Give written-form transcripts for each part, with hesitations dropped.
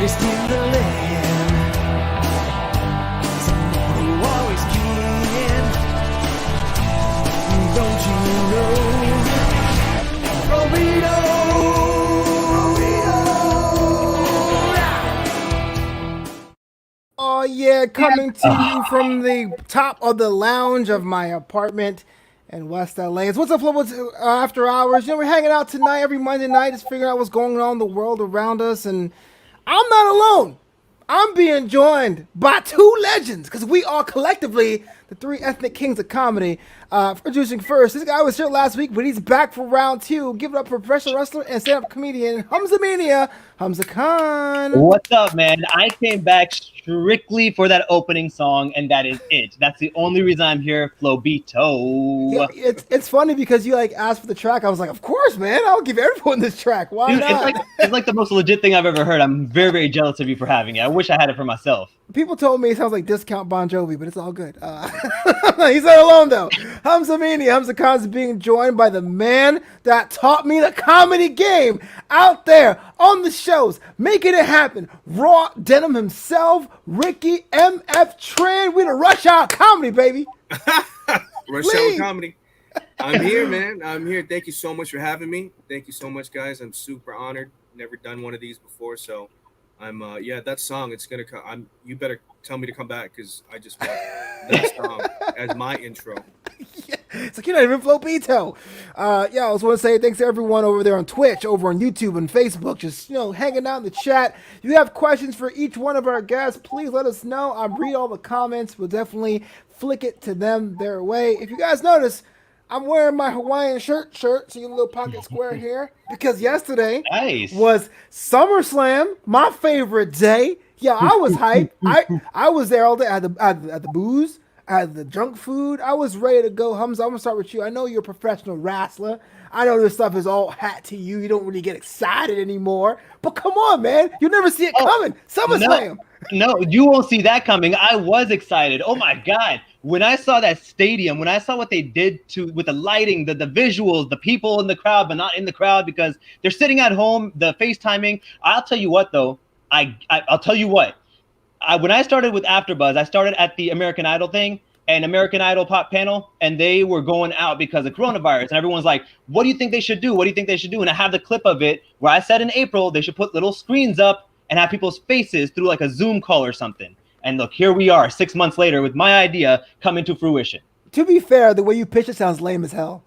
It's in the land. Somebody always can. Don't you know? Flobito. Oh yeah, coming to you from the top of the lounge of my apartment in West LA. It's What's Up Flobo After Hours. You know, we're hanging out tonight every Monday night, just figuring out what's going on in the world around us. And I'm not alone. I'm being joined by two legends, because we are collectively the three ethnic kings of comedy. Introducing first, this guy was here last week, but he's back for round two. Give it up for professional wrestler and stand-up comedian Humza Mania, Humza Khan. What's up, man? I came back strictly for that opening song, and that is it. That's the only reason I'm here, Flobito. Yeah, it's funny because you like asked for the track. I was like, of course, man. I'll give everyone this track. Why Dude, not? It's like the most legit thing I've ever heard. I'm very, very jealous of you for having it. I wish I had it for myself. People told me it sounds like Discount Bon Jovi, but it's all good. He's not alone, though. Humza Mania, Humza Khan is being joined by the man that taught me the comedy game out there on the shows, making it happen. Raw Denim himself, Ricky MF Trann. We the Rush Hour Comedy, baby. Rush Hour Comedy. I'm here, man. I'm here. Thank you so much for having me. Thank you so much, guys. I'm super honored. Never done one of these before, so I'm that song, it's gonna come. You better tell me to come back, because I just want that song as my intro. Yeah, it's like you're not even Flobito. I just want to say thanks to everyone over there on Twitch, over on YouTube and Facebook, just hanging out in the chat. If you have questions for each one of our guests, please let us know. I read all the comments. We'll definitely flick it to them their way. If you guys notice, I'm wearing my Hawaiian shirt, see a little pocket square here, because yesterday was SummerSlam, my favorite day. Yeah, I was hyped. I was there all day. I had the booze, I had the junk food. I was ready to go. Humza, I'm gonna start with you. I know you're a professional wrestler. I know this stuff is all hat to you. You don't really get excited anymore. But come on, man. You never see it coming. SummerSlam. No, you won't see that coming. I was excited. Oh my God. When I saw that stadium, when I saw what they did with the lighting, the visuals, the people in the crowd, but not in the crowd because they're sitting at home, the FaceTiming. I'll tell you what, though. I'll tell you what. When I started with AfterBuzz, I started at the American Idol thing and American Idol pop panel, and they were going out because of coronavirus. And everyone's like, what do you think they should do? What do you think they should do? And I have the clip of it where I said in April, they should put little screens up and have people's faces through like a Zoom call or something. And look, here we are 6 months later with my idea coming to fruition. To be fair, the way you pitch it sounds lame as hell.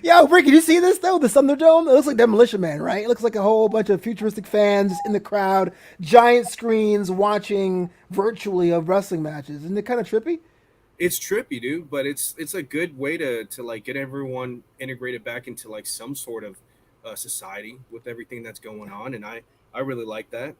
Yeah, Ricky, did you see this though? The Thunderdome? It looks like Demolition Man, right? It looks like a whole bunch of futuristic fans in the crowd, giant screens watching virtually of wrestling matches. Isn't it kind of trippy? It's trippy, dude, but it's a good way to like get everyone integrated back into like some sort of society with everything that's going on, and I really like that.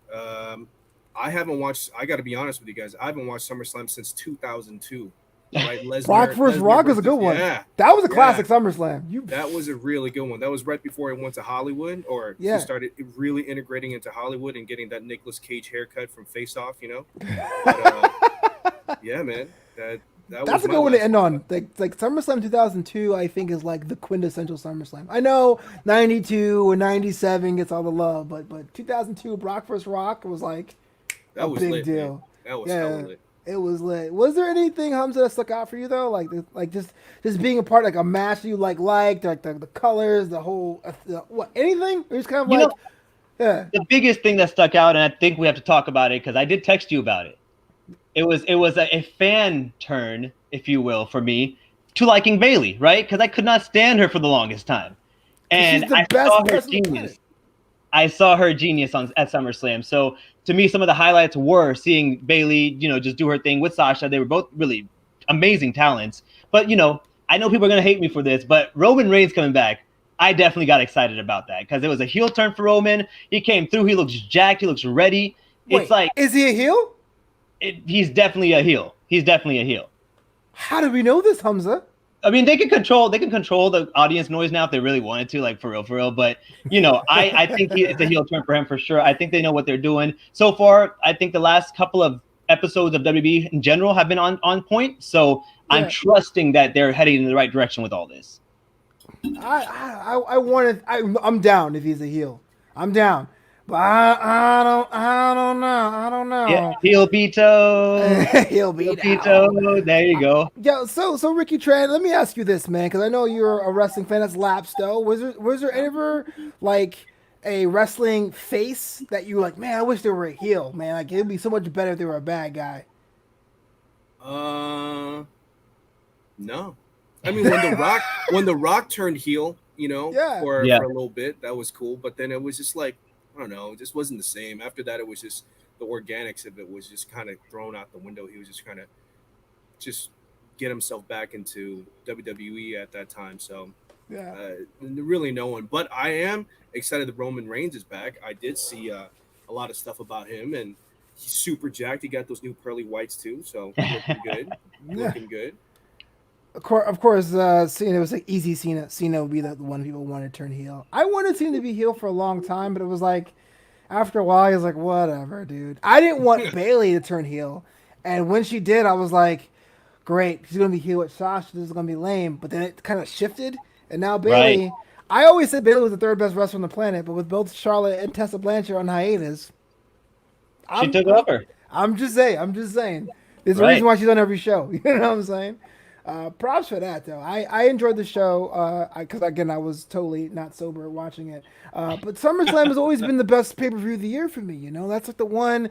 I haven't watched. I got to be honest with you guys. I haven't watched SummerSlam since 2002. Right, Rock vs. Rock was a good one. Yeah, that was a classic SummerSlam. That was a really good one. That was right before it went to Hollywood, or he started really integrating into Hollywood and getting that Nicolas Cage haircut from Face Off. But, yeah, man. That's a good one to end on. Like SummerSlam 2002, I think is like the quintessential SummerSlam. I know 92 or 97 gets all the love, but 2002 Brock vs. Rock was like a big deal. Man. That was hella lit. It was lit. Was there anything, Humza, that stuck out for you though? Like just being a part of like a match you liked like the colors, the whole anything? Or just kind of The biggest thing that stuck out, and I think we have to talk about it because I did text you about it. It was a fan turn, if you will, for me to liking Bayley, right? Because I could not stand her for the longest time, and I saw her genius at SummerSlam. So to me, some of the highlights were seeing Bayley, just do her thing with Sasha. They were both really amazing talents. But I know people are gonna hate me for this, but Roman Reigns coming back, I definitely got excited about that because it was a heel turn for Roman. He came through. He looks jacked. He looks ready. Wait, it's like, is he a heel? He's definitely a heel. He's definitely a heel. How do we know this, Humza? I mean, they can control the audience noise now if they really wanted to, like for real. But I think it's a heel turn for him for sure. I think they know what they're doing. So far, I think the last couple of episodes of WWE in general have been on point. So I'm trusting that they're heading in the right direction with all this. I'm down if he's a heel. I'm down. But I don't know. Yeah, heel Pito. He'll be Heel down. Pito. There you go. Yeah, so Ricky Trann, let me ask you this, man, because I know you're a wrestling fan that's lapsed though. Was there ever like a wrestling face that you were like, man, I wish they were a heel, man. Like it'd be so much better if they were a bad guy. No. I mean, when the Rock turned heel, you know, Yeah. for Yeah. for a little bit, that was cool. But then it was just like, I don't know, it just wasn't the same. After that, it was just the organics of it was just kind of thrown out the window. He was just trying to just get himself back into WWE at that time. So Yeah. really no one. But I am excited that Roman Reigns is back. I did see a lot of stuff about him, and he's super jacked. He got those new pearly whites too, so looking good. Yeah. Looking good. Of course, Cena was like easy. Cena would be the one people wanted to turn heel. I wanted Cena to be heel for a long time, but it was like after a while, he was like, whatever, dude. I didn't want Bailey to turn heel, and when she did, I was like, great, she's gonna be heel with Sasha. This is gonna be lame. But then it kind of shifted, and now Bailey. Right. I always said Bailey was the third best wrestler on the planet, but with both Charlotte and Tessa Blanchard on hiatus, She took over. I'm just saying. There's a Right. reason why she's on every show. You know what I'm saying? Props for that, though. I enjoyed the show because, again, I was totally not sober watching it. But SummerSlam has always been the best pay-per-view of the year for me, you know? That's like the one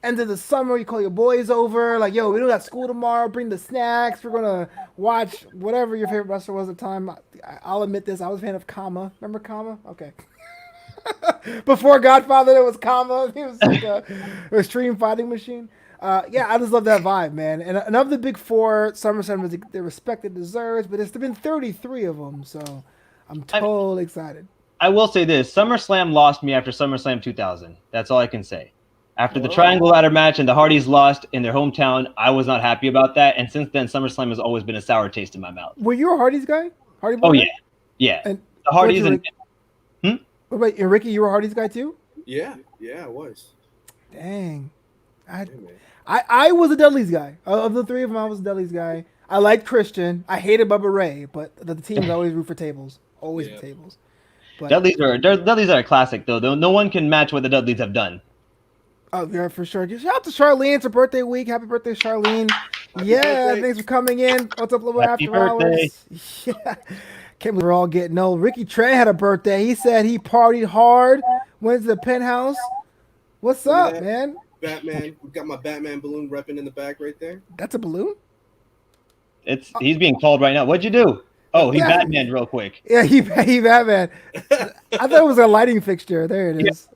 end of the summer, you call your boys over. Like, yo, we don't got school tomorrow. Bring the snacks. We're going to watch whatever your favorite wrestler was at the time. I'll admit this. I was a fan of Kama. Remember Kama? Okay. Before Godfather, there was Kama. He was like a extreme fighting machine. Yeah, I just love that vibe, man. And of the big four, SummerSlam is the respect it deserves, but there's been 33 of them, so I'm totally excited. I will say this: SummerSlam lost me after SummerSlam 2000. That's all I can say. After the Triangle Ladder match and the Hardys lost in their hometown, I was not happy about that. And since then, SummerSlam has always been a sour taste in my mouth. Were you a Hardy's guy? Hardy boy? Oh yeah, yeah. And The Hardys what and Wait, and Ricky, you were a Hardy's guy too? Yeah, I was. Dang. Yeah, man. I was a Dudley's guy. Of the three of them, I was a Dudley's guy. I liked Christian. I hated Bubba Ray, but the teams always root for tables. Always Yeah. for tables. But, Dudleys are a classic though. No one can match what the Dudleys have done. oh, yeah, for sure. Shout out to Charlene. It's her birthday week. Happy birthday, Charlene. birthday. Thanks for coming in. What's up, Flobo Happy After birthday. Hours? Yeah. Can't believe we're all getting old. Ricky Trann had a birthday. He said he partied hard. Went to the penthouse. What's Look at up, that. man? Batman. We got my Batman balloon repping in the back right there. That's a balloon? He's being called right now. What'd you do? Oh, he Yeah. Batman real quick. Yeah, he Batman. I thought it was a lighting fixture. There it is.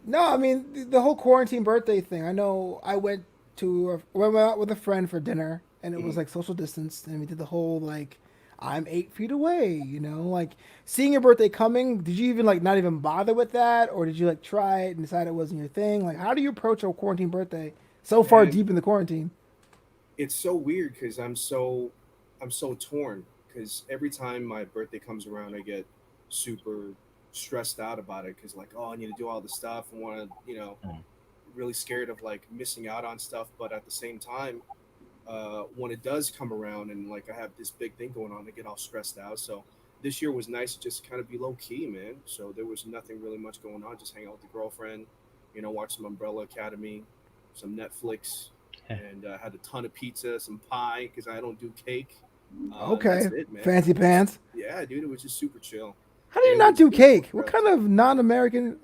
No, I mean the whole quarantine birthday thing. I know I went out with a friend for dinner, and it was like social distance, and we did the whole like I'm 8 feet away. You know, like seeing your birthday coming. Did you even like not even bother with that, or did you like try it and decide it wasn't your thing? Like, how do you approach a quarantine birthday so far Man. deep in the quarantine? It's so weird because I'm so torn because every time my birthday comes around, I get super stressed out about it because like, oh, I need to do all the stuff and want to, really scared of like missing out on stuff. But at the same time, when it does come around and like I have this big thing going on, I get all stressed out. So this year was nice to just kind of be low key, man. So there was nothing really much going on. Just hang out with the girlfriend, watch some Umbrella Academy, some Netflix, and had a ton of pizza, some pie because I don't do cake. Okay, that's it, man. fancy pants. Yeah, dude, it was just super chill. How do you It not was do super cake? What impressive. kind of non-American?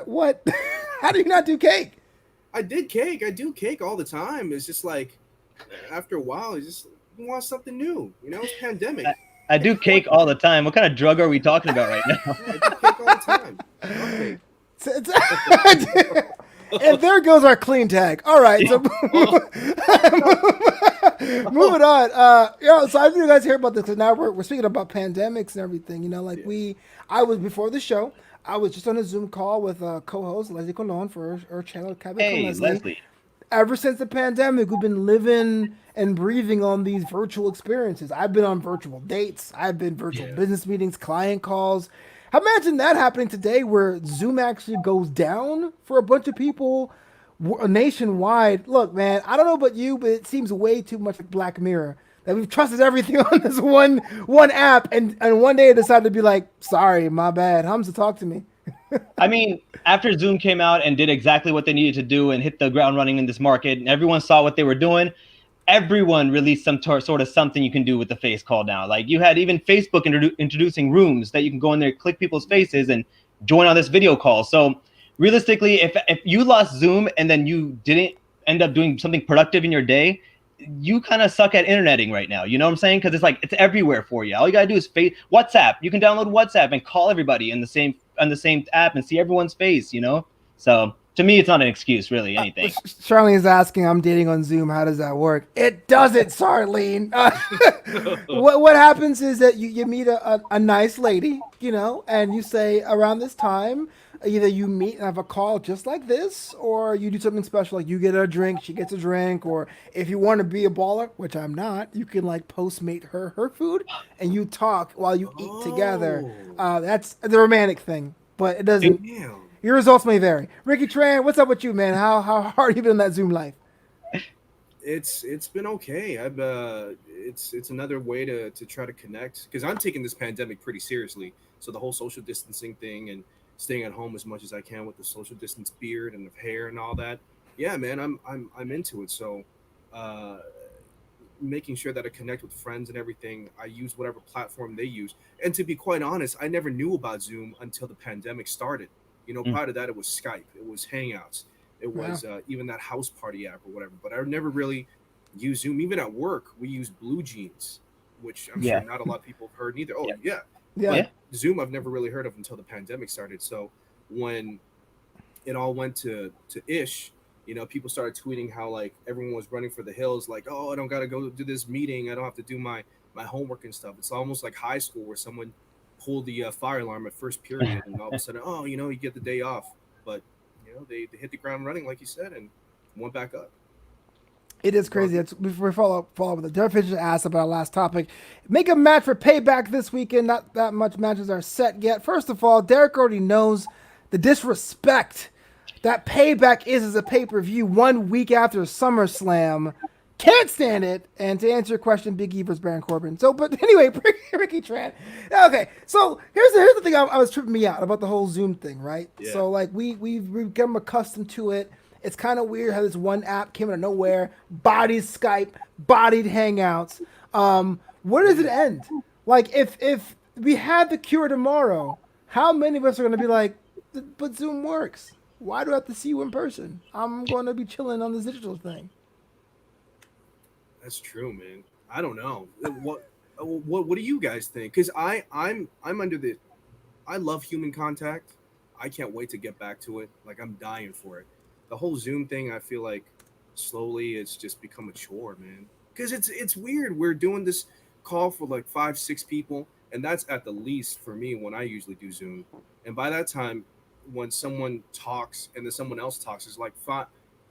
What? How do you not do cake? I did cake. I do cake all the time. It's just like after a while, you want something new. It's pandemic. I do cake all the time. What kind of drug are we talking about right now? I do cake all the time. Okay. And there goes our clean tag. All right, so moving on. So I know you guys hear about this because now we're speaking about pandemics and everything. I was before the show. I was just on a Zoom call with co-host Leslie Colon for her channel, Cabot Hey, Leslie. Leslie. Ever since the pandemic, we've been living and breathing on these virtual experiences. I've been on virtual dates. I've been virtual business meetings, client calls. Imagine that happening today where Zoom actually goes down for a bunch of people nationwide. Look, man, I don't know about you, but it seems way too much like Black Mirror. That we've trusted everything on this one app, and one day I decided to be like, sorry, my bad. Humza, talk to me. I mean, after Zoom came out and did exactly what they needed to do and hit the ground running in this market, and everyone saw what they were doing, everyone released some sort of something you can do with the face call now. Like you had even Facebook introducing rooms that you can go in there, click people's faces, and join on this video call. So realistically, if you lost Zoom and then you didn't end up doing something productive in your day, you kind of suck at interneting right now. You know what I'm saying? Because it's like it's everywhere for you. All you gotta do is WhatsApp. You can download WhatsApp and call everybody in the same app and see everyone's face. You know, so to me, it's not an excuse, really. Anything. Charlene is asking, I'm dating on Zoom. How does that work? It doesn't, Charlene. What happens is that you meet a nice lady, you know, and you say around this time, either you meet and have a call just like this, or you do something special, like you get a drink, she gets a drink, or if you want to be a baller, which I'm not, you can like Postmate her food, and you talk while you eat together. That's the romantic thing, but it doesn't. Damn. Your results may vary. Ricky Trann, what's up with you, man? How hard you been in that Zoom life? It's been okay. I've it's another way to try to connect, because I'm taking this pandemic pretty seriously. So the whole social distancing thing and staying at home as much as I can with the social distance beard and the hair and all that. Yeah, man, I'm into it. So making sure that I connect with friends and everything. I use whatever platform they use. And to be quite honest, I never knew about Zoom until the pandemic started. You know, prior to that, it was Skype, it was Hangouts, it was even that house party app or whatever. But I never really used Zoom. Even at work, we use Blue Jeans, which I'm sure not a lot of people have heard either. Oh, yeah. But Zoom, I've never really heard of until the pandemic started. So when it all went to ish, you know, people started tweeting how like everyone was running for the hills, like, oh, I don't got to go do this meeting. I don't have to do my homework and stuff. It's almost like high school where someone pulled the fire alarm at first period, and all of a sudden, oh, you know, you get the day off. But you know, they hit the ground running, like you said, and went back up. It is crazy. Before we follow up with the Derek Fisher asked about our last topic. Make a match for Payback this weekend. Not that much matches are set yet. First of all, Derek already knows the disrespect that Payback is as a pay-per-view 1 week after SummerSlam. Can't stand it. And to answer your question, Big E versus Baron Corbin. So, but anyway, Ricky Trann. Okay, so here's the thing I was tripping me out about the whole Zoom thing, right? Yeah. So like we've become accustomed to it. It's kind of weird how this one app came out of nowhere, bodied Skype, bodied Hangouts. Where does it end? Like, if we had the cure tomorrow, how many of us are going to be like, but Zoom works. Why do I have to see you in person? I'm going to be chilling on this digital thing. That's true, man. I don't know. What do you guys think? Because I'm under the. I love human contact. I can't wait to get back to it. Like, I'm dying for it. The whole Zoom thing, I feel like slowly it's just become a chore, man. Because it's weird. We're doing this call for like 5-6 people, and that's at the least for me when I usually do Zoom. And by that time, when someone talks and then someone else talks, it's like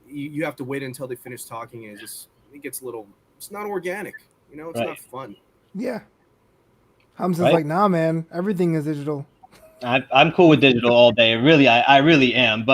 you have to wait until they finish talking, and it gets a little. It's not organic, you know. It's not fun. Yeah. Humza's like, nah, man. Everything is digital. I'm cool with digital all day. Really, I really am.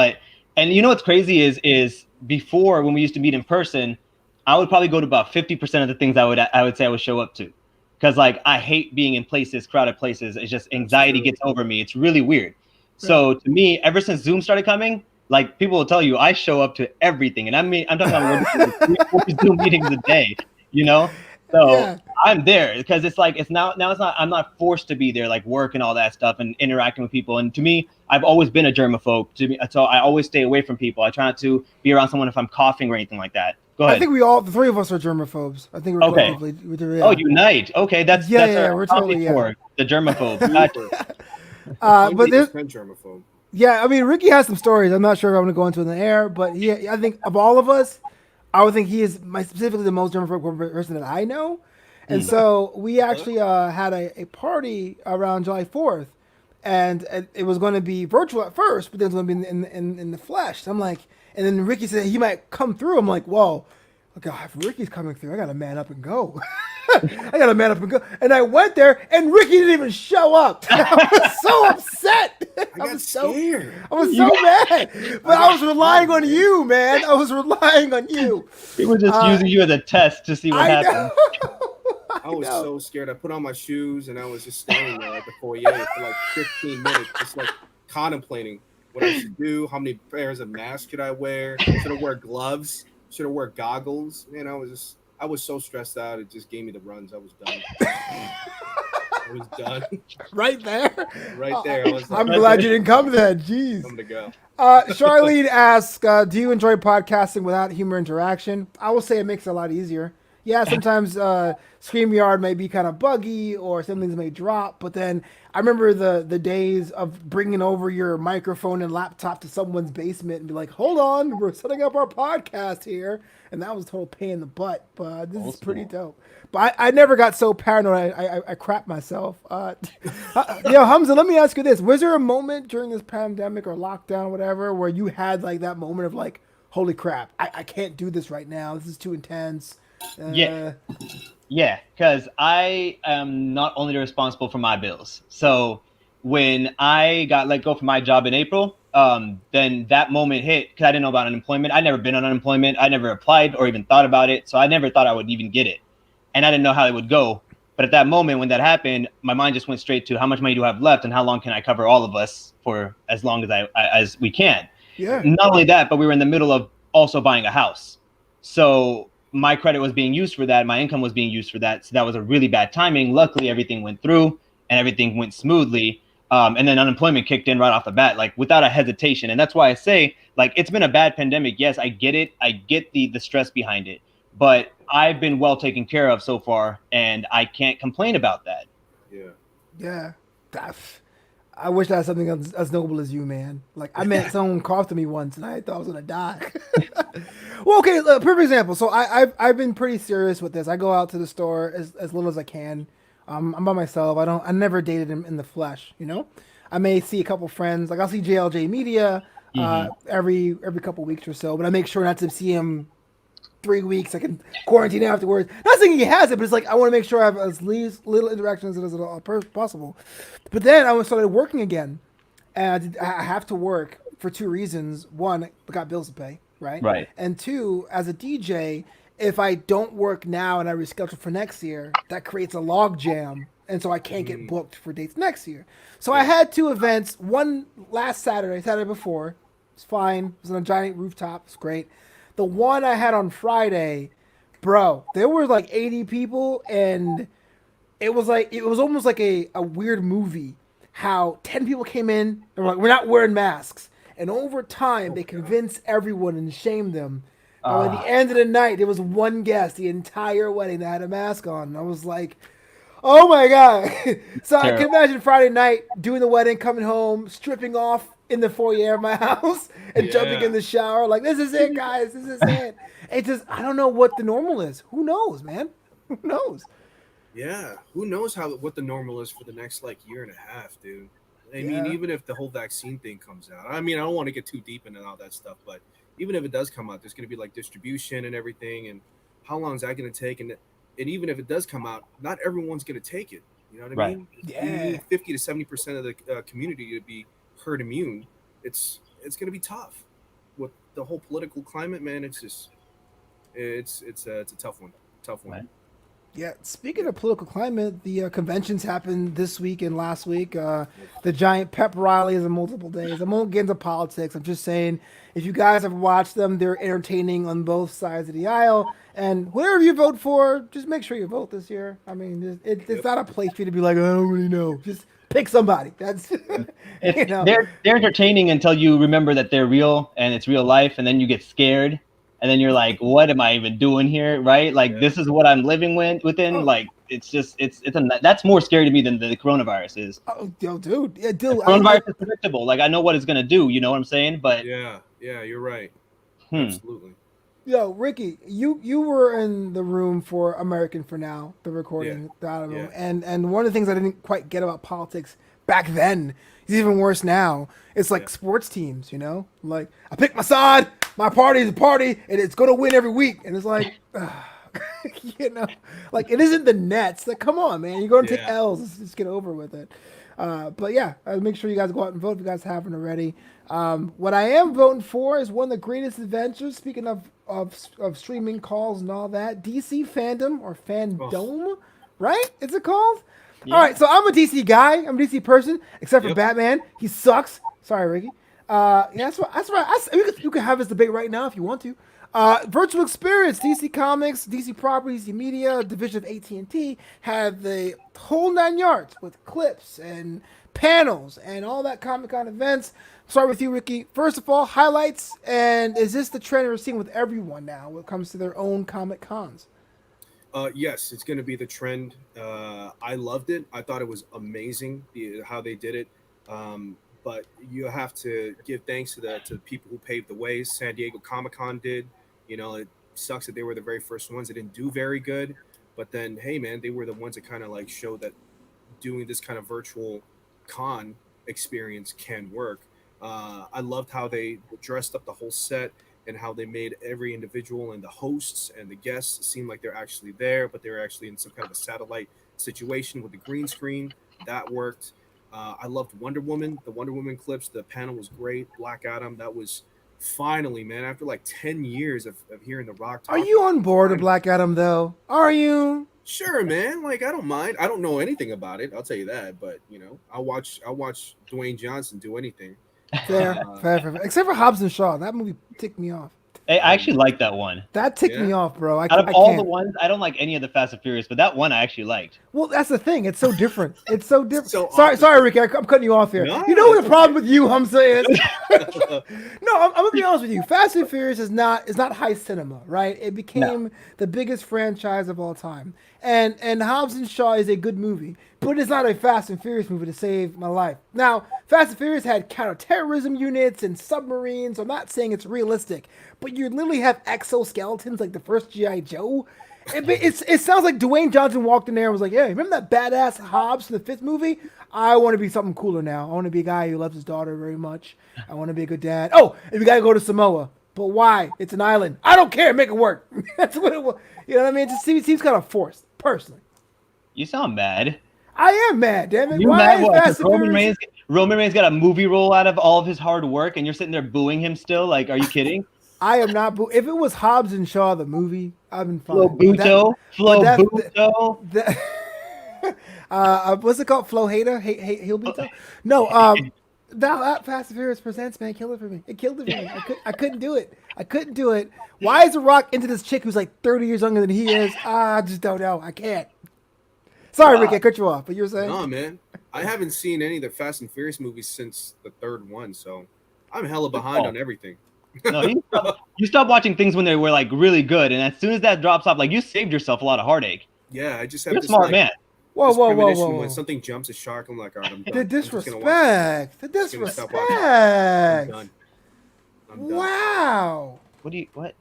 And you know what's crazy is before, when we used to meet in person, I would probably go to about 50% of the things I would say I would show up to, because like I hate being in crowded places. It's just anxiety gets over me. It's really weird. So to me, ever since Zoom started coming, like people will tell you, I show up to everything, and I'm talking about 3-4 Zoom meetings a day, you know. So I'm there because it's like it's not. I'm not forced to be there, like work and all that stuff and interacting with people. And to me, I've always been a germaphobe. So I always stay away from people. I try not to be around someone if I'm coughing or anything like that. Go ahead. I think the three of us are germaphobes. I think we're collectively. Oh, unite. Okay, that's we're totally the germaphobe. Gotcha. But there's germaphobe. Yeah, I mean, Ricky has some stories. I'm not sure if I'm going to go into in the air, but I think of all of us, I would think he is specifically the most germaphobic person that I know. And so we actually had a party around July 4th, and it was going to be virtual at first, but then it was going to be in the flesh. So I'm like, and then Ricky said he might come through. I'm like, whoa, okay, if Ricky's coming through, I got to man up and go. And I went there, and Ricky didn't even show up. I was so upset. I was scared. I was so mad. But I was relying on you, man. I was relying on you. He was just using you as a test to see what happened. I was so scared. I put on my shoes, and I was just standing there at the foyer for like 15 minutes, just like contemplating what I should do. How many pairs of masks should I wear? Should I wear gloves? Should I wear goggles? Man, I was so stressed out. It just gave me the runs. I was done. I was done. Right there. Right there. I was like, I'm glad you didn't come then. Jeez. I'm gonna go. Charlene asks, do you enjoy podcasting without humor interaction? I will say it makes it a lot easier. Yeah, sometimes StreamYard may be kind of buggy or some things may drop, but then I remember the days of bringing over your microphone and laptop to someone's basement and be like, hold on, we're setting up our podcast here. And that was a total pain in the butt, but this is pretty dope. But I never got so paranoid I crap myself. Humza, let me ask you this. Was there a moment during this pandemic or lockdown or whatever where you had like that moment of like, holy crap, I can't do this right now. This is too intense. Yeah, because I am not only responsible for my bills. So when I got let go from my job in April, then that moment hit because I didn't know about unemployment. I'd never been on unemployment. I never applied or even thought about it. So I never thought I would even get it. And I didn't know how it would go. But at that moment when that happened, my mind just went straight to how much money do I have left and how long can I cover all of us for as long as as we can. Yeah. Not only that, but we were in the middle of also buying a house. So my credit was being used for that. My income was being used for that. So that was a really bad timing. Luckily, everything went through and everything went smoothly. And then unemployment kicked in right off the bat, like without a hesitation. And that's why I say, like, it's been a bad pandemic. Yes, I get it. I get the stress behind it. But I've been well taken care of so far, and I can't complain about that. Yeah. I wish I had something as noble as you, man. Like, I met someone coughed to me once, and I thought I was gonna die. Well, okay, perfect example. So I've been pretty serious with this. I go out to the store as little as I can. I'm by myself. I never dated him in the flesh. You know, I may see a couple friends. Like I'll see JLJ Media every couple weeks or so, but I make sure not to see him 3 weeks. I can quarantine afterwards. Not saying he has it, but it's like I want to make sure I have as least little interactions as possible. But then I started working again, and I have to work for two reasons. One, I got bills to pay, right? Right. And two, as a DJ, if I don't work now and I reschedule for next year, that creates a log jam, and so I can't get booked for dates next year. So I had two events. One last Saturday before. It's fine. It was on a giant rooftop. It's great. The one I had on Friday, bro, there were like 80 people, and it was almost like a weird movie. How 10 people came in and were like, we're not wearing masks. And over time, they convinced everyone and shamed them. By the end of the night, there was one guest the entire wedding that had a mask on. And I was like, oh my God. So I can imagine Friday night doing the wedding, coming home, stripping off in the foyer of my house and jumping in the shower. Like, this is it, guys. This is it. It's just, I don't know what the normal is. Who knows, man? Who knows? Yeah. Who knows what the normal is for the next like year and a half, dude. I mean, even if the whole vaccine thing comes out, I mean, I don't want to get too deep into all that stuff, but even if it does come out, there's going to be like distribution and everything. And how long is that going to take? And even if it does come out, not everyone's going to take it. You know what I mean? Yeah. You need 50 to 70% of the community to be herd immune. It's going to be tough with the whole political climate, man. It's just, it's a tough one. Right. Yeah, speaking of political climate, the conventions happened this week and last week. The giant pep rallies on multiple days. I won't get into politics. I'm just saying, if you guys have watched them, they're entertaining on both sides of the aisle. And whatever you vote for, just make sure you vote this year. I mean, it's not a place for you to be like, I don't really know. Just pick somebody. That's you know. They're entertaining until you remember that they're real and it's real life, and then you get scared. And then you're like, what am I even doing here? Right? Like, this is what I'm living within. Like, it's that's more scary to me than the coronavirus is. Oh, yo, dude. Yeah, dude. Coronavirus is predictable. Like, I know what it's going to do. You know what I'm saying? But yeah, you're right. Absolutely. Yo, Ricky, you were in the room for American for Now, the recording. And one of the things I didn't quite get about politics back then is even worse now. It's like sports teams, you know? Like, I pick my side. My party is a party, and it's going to win every week. And it's like, you know, like, it isn't the Nets. Like, come on, man. You're going to take L's. Let's just get over with it. But, yeah, make sure you guys go out and vote if you guys haven't already. What I am voting for is one of the greatest adventures, speaking of streaming calls and all that, DC Fandom or Fandome, right? Is it called? Yeah. All right, so I'm a DC guy. I'm a DC person, except for Yep. Batman. He sucks. Sorry, Ricky. Yeah, that's right. You can have this debate right now if you want to. Virtual experience, DC Comics, DC Properties, DC Media, division of AT&T had the whole 9 yards with clips and panels and all that Comic-Con events. Start with you, Ricky. First of all, highlights, and is this the trend we're seeing with everyone now when it comes to their own Comic Cons? Yes, it's going to be the trend. I loved it. I thought it was amazing how they did it. But you have to give thanks to the people who paved the way. San Diego Comic Con did. It sucks that they were the very first ones. They didn't do very good, but then hey, man, they were the ones that kind of like showed that doing this kind of virtual con experience can work. I loved how they dressed up the whole set and how they made every individual and the hosts and the guests seem like they're actually there, but they're actually in some kind of a satellite situation with the green screen. That worked. I loved Wonder Woman. The Wonder Woman clips, the panel was great. Black Adam, that was finally, man, after like 10 years of hearing The Rock talk. Are you on board with Black Adam, though? Are you? Sure, man. Like, I don't mind. I don't know anything about it. I'll tell you that. But I'll watch Dwayne Johnson do anything. Fair. Except for Hobbs and Shaw. That movie ticked me off. Hey, I actually like that one. That ticked me off, bro. Out of all the ones, I don't like any of the Fast and Furious, but that one I actually liked. Well, that's the thing. It's so different. It's so different. So sorry, Ricky. I'm cutting you off here. No, you know what the problem with you, Humza, is? No, I'm gonna be honest with you. Fast and Furious is not high cinema, right? It became the biggest franchise of all time. And Hobbs and Shaw is a good movie, but it's not a Fast and Furious movie to save my life. Now, Fast and Furious had counterterrorism units and submarines. So I'm not saying it's realistic, but you literally have exoskeletons like the first G.I. Joe. It sounds like Dwayne Johnson walked in there and was like, "Hey, remember that badass Hobbs from the fifth movie? I want to be something cooler now. I want to be a guy who loves his daughter very much. I want to be a good dad. Oh, and we got to go to Samoa. But why? It's an island. I don't care. Make it work." That's what it was. You know what I mean? It seems kind of forced, personally. You sound mad. I am mad, damn it. You Why mad? is What? Fast and Furious? Roman Reigns got a movie role out of all of his hard work, and you're sitting there booing him still? Like, are you kidding? I am not. If it was Hobbs and Shaw, the movie, I've been fine. Flobuto? What's it called? Flo Hater? Hillbuto? No, that Fast and Furious Presents, man, killed it for me. It killed it for me. I couldn't do it. I couldn't do it. Why is The Rock into this chick who's like 30 years younger than he is? I just don't know. I can't. Sorry, Ricky, I cut you off, but you were saying? No, man. I haven't seen any of the Fast and Furious movies since the third one, so I'm hella behind on everything. No, you stop watching things when they were like really good, and as soon as that drops off, like you saved yourself a lot of heartache. Yeah, I just have You're a this smart like, man. Whoa. When something jumps a shark, I'm like, all right, I'm done. The I'm disrespect. I'm done. I'm done. Wow. What?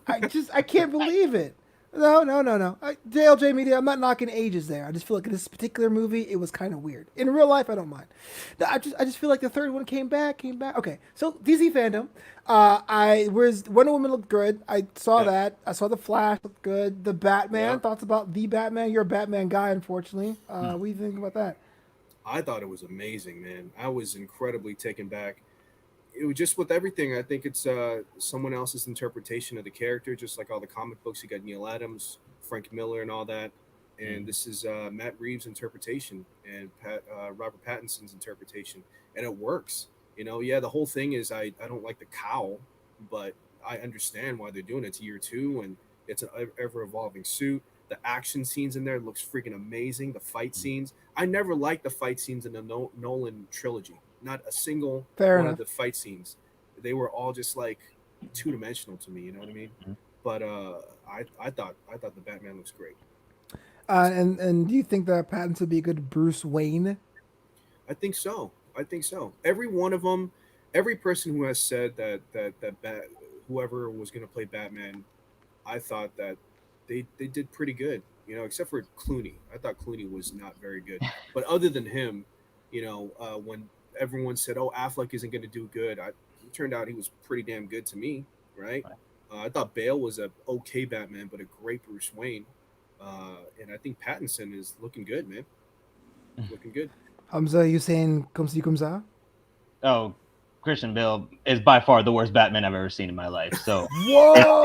I can't believe it. No. JLJ Media, I'm not knocking ages there. I just feel like in this particular movie, it was kind of weird. In real life, I don't mind. I just feel like the third one came back. Okay, so DC fandom. Wonder Woman looked good. I saw that. I saw the Flash looked good. The Batman. Thoughts about the Batman? You're a Batman guy, unfortunately. What do you think about that? I thought it was amazing, man. I was incredibly taken back. It was just with everything. I think it's someone else's interpretation of the character, just like all the comic books. You got Neil Adams, Frank Miller, and all that. And this is Matt Reeves' interpretation and Robert Pattinson's interpretation, and it works. The whole thing is I don't like the cowl, but I understand why they're doing it. It's year 2, and it's an ever-evolving suit. The action scenes in there looks freaking amazing. The fight scenes. I never liked the fight scenes in the Nolan trilogy. Not a single of the fight scenes. They were all just like two-dimensional to me. You know what I mean? Mm-hmm. But I thought the Batman looks great. And do you think that Pattinson would be a good Bruce Wayne? I think so. Every one of them, every person who has said that whoever was going to play Batman, I thought that they did pretty good. Except for Clooney. I thought Clooney was not very good. But other than him, when everyone said, "Oh, Affleck isn't going to do good," it turned out he was pretty damn good to me, right? I thought Bale was a okay Batman, but a great Bruce Wayne. And I think Pattinson is looking good, man. Looking good. Humza, you saying Kumza? Oh, Christian Bale is by far the worst Batman I've ever seen in my life. So whoa,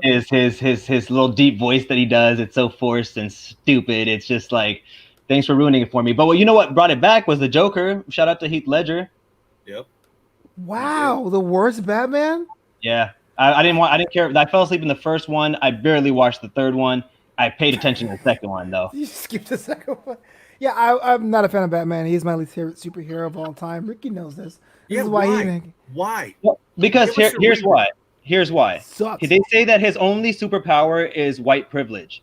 his little deep voice that he does, it's so forced and stupid. It's just like Thanks for ruining it for me. But you know what brought it back was the Joker. Shout out to Heath Ledger. Yep. Wow, the worst Batman. Yeah, I didn't care. I fell asleep in the first one. I barely watched the third one. I paid attention to the second one though. You skipped the second one. Yeah, I'm not a fan of Batman. He's my least favorite superhero of all time. Ricky knows this. This is why he Why? Well, because Give us a here's reason. why. Here's why. sucks. They say that his only superpower is white privilege.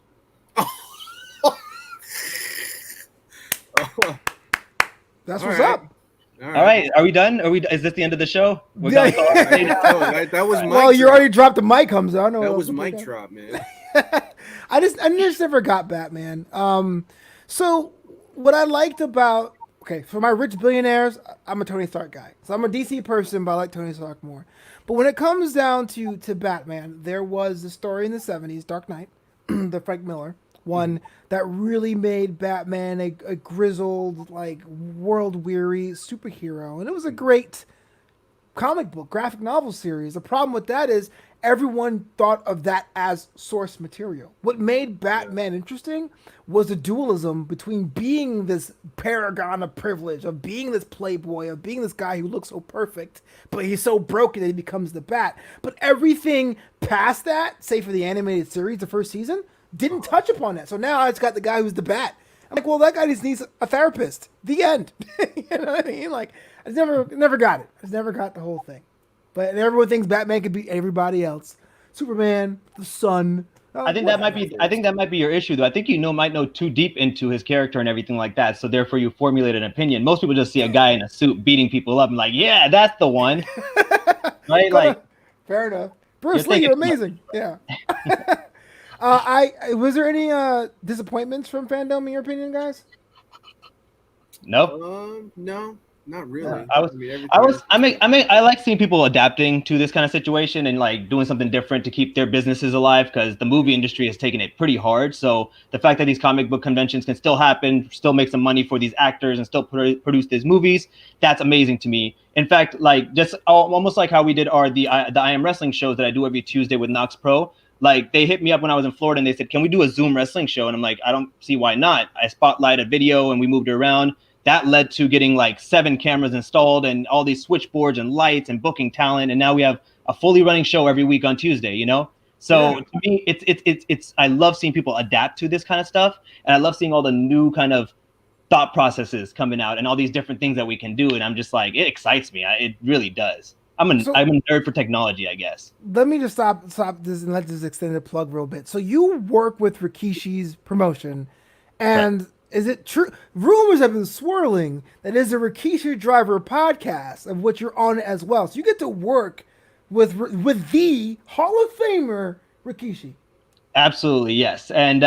That's All what's right. up. All right, are we done? Is this the end of the show? We're Yeah. done. That was my Well, you already dropped the mic, Humza. I know That what was else to mic pick up. drop, man. I just never got Batman. So what I liked about for my rich billionaires, I'm a Tony Stark guy. So I'm a DC person, but I like Tony Stark more. But when it comes down to Batman, there was a story in the 70s, Dark Knight, the Frank Miller one that really made Batman a grizzled, like world weary superhero, and it was a great comic book, graphic novel series. The problem with that is everyone thought of that as source material. What made Batman interesting was the dualism between being this paragon of privilege, of being this playboy, of being this guy who looks so perfect, but he's so broken that he becomes the Bat. But everything past that, say for the animated series, the first season, didn't touch upon that. So now it's got the guy who's the Bat. I'm like, well, that guy just needs a therapist. The end. You know what I mean? Like, I just never got it. I just never got the whole thing. But everyone thinks Batman could beat everybody else. Superman, the Sun. I think that might be your issue, though. I think might know too deep into his character and everything like that. So therefore, you formulate an opinion. Most people just see a guy in a suit beating people up and like, yeah, that's the one, right? Like, fair enough. Bruce Lee, you're amazing. Yeah. Was there any disappointments from Fandome in your opinion, guys? nope. No, not really. I like seeing people adapting to this kind of situation and like doing something different to keep their businesses alive, because the movie industry has taken it pretty hard. So the fact that these comic book conventions can still happen, still make some money for these actors and still produce these movies, that's amazing to me. In fact, like just almost like how we did the I Am Wrestling shows that I do every Tuesday with Knox Pro. Like they hit me up when I was in Florida and they said, can we do a Zoom wrestling show? And I'm like, I don't see why not. I spotlighted video and we moved it around. That led to getting like 7 cameras installed and all these switchboards and lights and booking talent. And now we have a fully running show every week on Tuesday, you know? So to me, it's I love seeing people adapt to this kind of stuff. And I love seeing all the new kind of thought processes coming out and all these different things that we can do. And I'm just like, it excites me. It really does. I'm a nerd for technology, I guess. Let me just stop this and let this extend the plug real bit. So you work with Rikishi's promotion, and Right. Is it true? Rumors have been swirling that is a Rikishi Driver podcast of which you're on as well. So you get to work with the Hall of Famer Rikishi. Absolutely, yes. And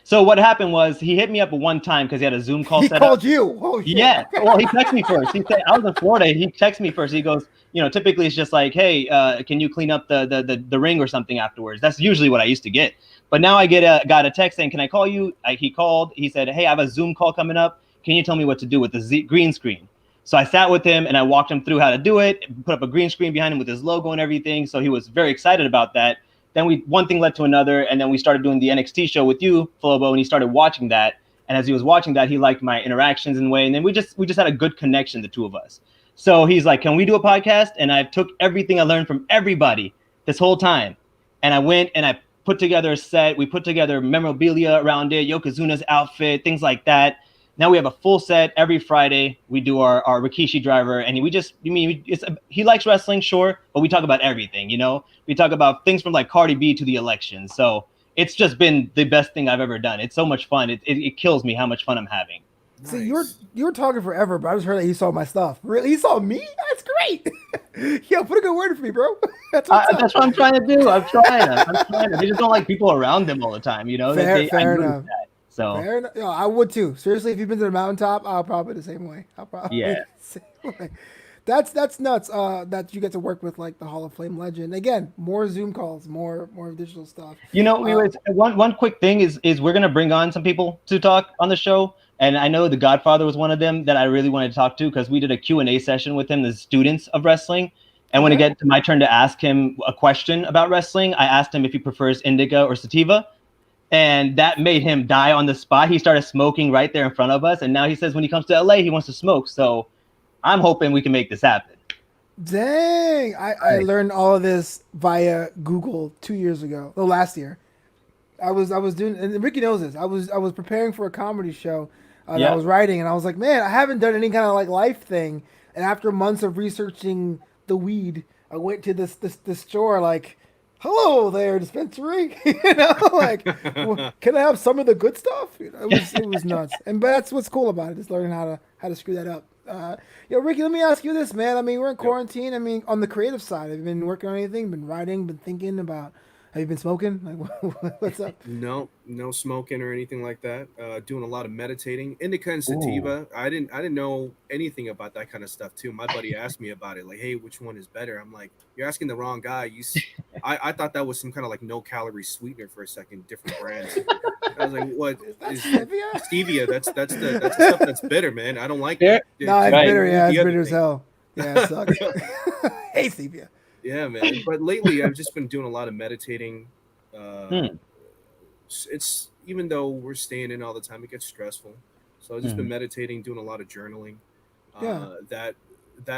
so what happened was he hit me up at one time because he had a Zoom call He set called up. you. Oh, shit. Yeah. Well, he texted me first. He said, I was in Florida. He texted me first. He goes, typically it's just like, hey, can you clean up the ring or something afterwards? That's usually what I used to get. But now I got a text saying, can I call you? He called. He said, hey, I have a Zoom call coming up. Can you tell me what to do with the green screen? So I sat with him and I walked him through how to do it, put up a green screen behind him with his logo and everything. So he was very excited about that. Then one thing led to another, and then we started doing the NXT show with you, Flobo, and he started watching that. And as he was watching that, he liked my interactions in a way. And then we just had a good connection, the two of us. So he's like, can we do a podcast? And I took everything I learned from everybody this whole time. And I went and I put together a set. We put together memorabilia around it, Yokozuna's outfit, things like that. Now we have a full set every Friday. We do our Rikishi Driver, and he likes wrestling, sure, but we talk about everything, We talk about things from like Cardi B to the election. So it's just been the best thing I've ever done. It's so much fun. It kills me how much fun I'm having. Nice. See, you were talking forever, but I just heard that he saw my stuff. Really? He saw me? That's great. Yo, put a good word for me, bro. That's what I'm trying to do. I'm trying. They just don't like people around them all the time, Fair enough. So fair enough. Yo, I would too. Seriously, if you've been to the mountaintop, I'll probably the same way. Yeah. The same way. That's nuts. That you get to work with like the Hall of Fame legend. Again, more Zoom calls, more digital stuff. One quick thing is we're gonna bring on some people to talk on the show. And I know The Godfather was one of them that I really wanted to talk to because we did a Q&A session with him, the students of wrestling. And when it got to my turn to ask him a question about wrestling, I asked him if he prefers indica or sativa. and that made him die on the spot. He started smoking right there in front of us, and now he says when he comes to LA, he wants to smoke. So I'm hoping we can make this happen. Dang, I learned all of this via Google 2 years ago. Oh, last year. I was doing, and Ricky knows this. I was preparing for a comedy show that I was writing, and I was like, man, I haven't done any kind of like life thing. And after months of researching the weed, I went to this store like, hello there, dispensary. You know, like, well, can I have some of the good stuff? You know, it was nuts. And but that's what's cool about it, is learning how to screw that up. Yo, Ricky, let me ask you this, man. I mean, we're in quarantine. I mean, on the creative side, have you been working on anything? Been writing? Been thinking about? Have you been smoking? Like, what's up? No, no smoking or anything like that. Doing a lot of meditating. Indica and sativa. I didn't know anything about that kind of stuff too. My buddy asked me about it. Like, hey, which one is better? I'm like, you're asking the wrong guy. I thought that was some kind of like no calorie sweetener for a second, different brands. I was like, what is stevia? That's the stuff that's bitter, man. I don't like it. No, it's bitter. Yeah, it's bitter as hell. Yeah, it sucks. Hey, stevia. Yeah, man. But lately, I've just been doing a lot of meditating. It's even though we're staying in all the time, it gets stressful. So I've just been meditating, doing a lot of journaling. That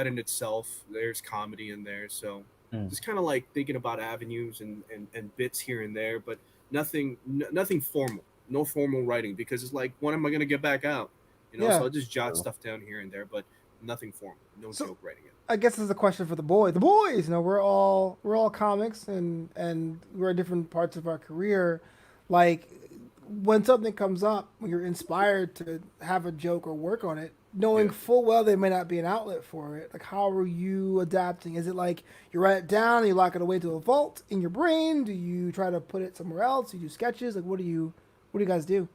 in itself, there's comedy in there. So just kind of like thinking about avenues and bits here and there, but nothing formal. No formal writing, because it's like, when am I gonna get back out? You know, so I'll just jot stuff down here and there, but nothing formal. No joke writing it. I guess this is a question for the boys. The boys, you know, we're all comics, and we're at different parts of our career. Like, when something comes up, when you're inspired to have a joke or work on it, knowing full well there may not be an outlet for it, like, how are you adapting? Is it like you write it down and you lock it away to a vault in your brain? Do you try to put it somewhere else? Do you do sketches? Like, what do you guys do?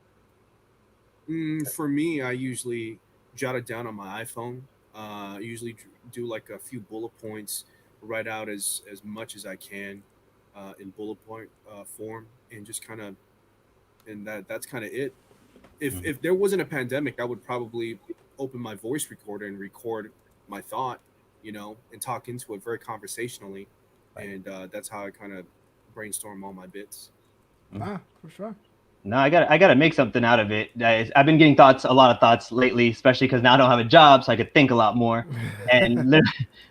For me, I usually jot it down on my iPhone. I usually do like a few bullet points, write out as much as I can in bullet point form, and just kind of, and that's kind of it. If there wasn't a pandemic, I would probably open my voice recorder and record my thought, you know, and talk into it very conversationally, and that's how I kind of brainstorm all my bits. Ah, for sure. No, I gotta make something out of it. I've been getting a lot of thoughts lately, especially because now I don't have a job, so I could think a lot more. And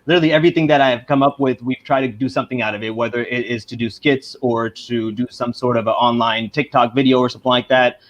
literally everything that I've come up with, we've tried to do something out of it, whether it is to do skits or to do some sort of an online TikTok video or something like that,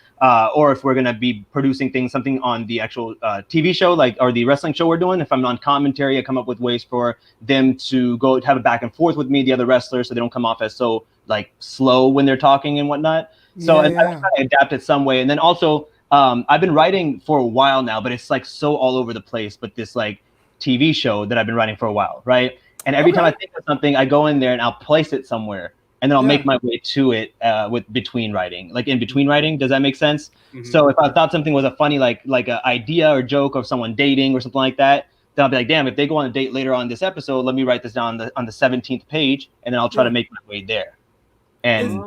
or if we're gonna be producing something on the actual TV show, like, or the wrestling show we're doing. If I'm on commentary, I come up with ways for them to go have a back and forth with me, the other wrestlers, so they don't come off as so like slow when they're talking and whatnot. So I'm trying to adapt it some way. And then also, I've been writing for a while now, but it's like so all over the place. But this like TV show that I've been writing for a while, right? And every time I think of something, I go in there and I'll place it somewhere, and then I'll make my way to it with between writing, like in between writing. Does that make sense? So if I thought something was a funny like an idea or joke of someone dating or something like that, then I'll be like, damn, if they go on a date later on this episode, let me write this down on the 17th page, and then I'll try to make my way there. And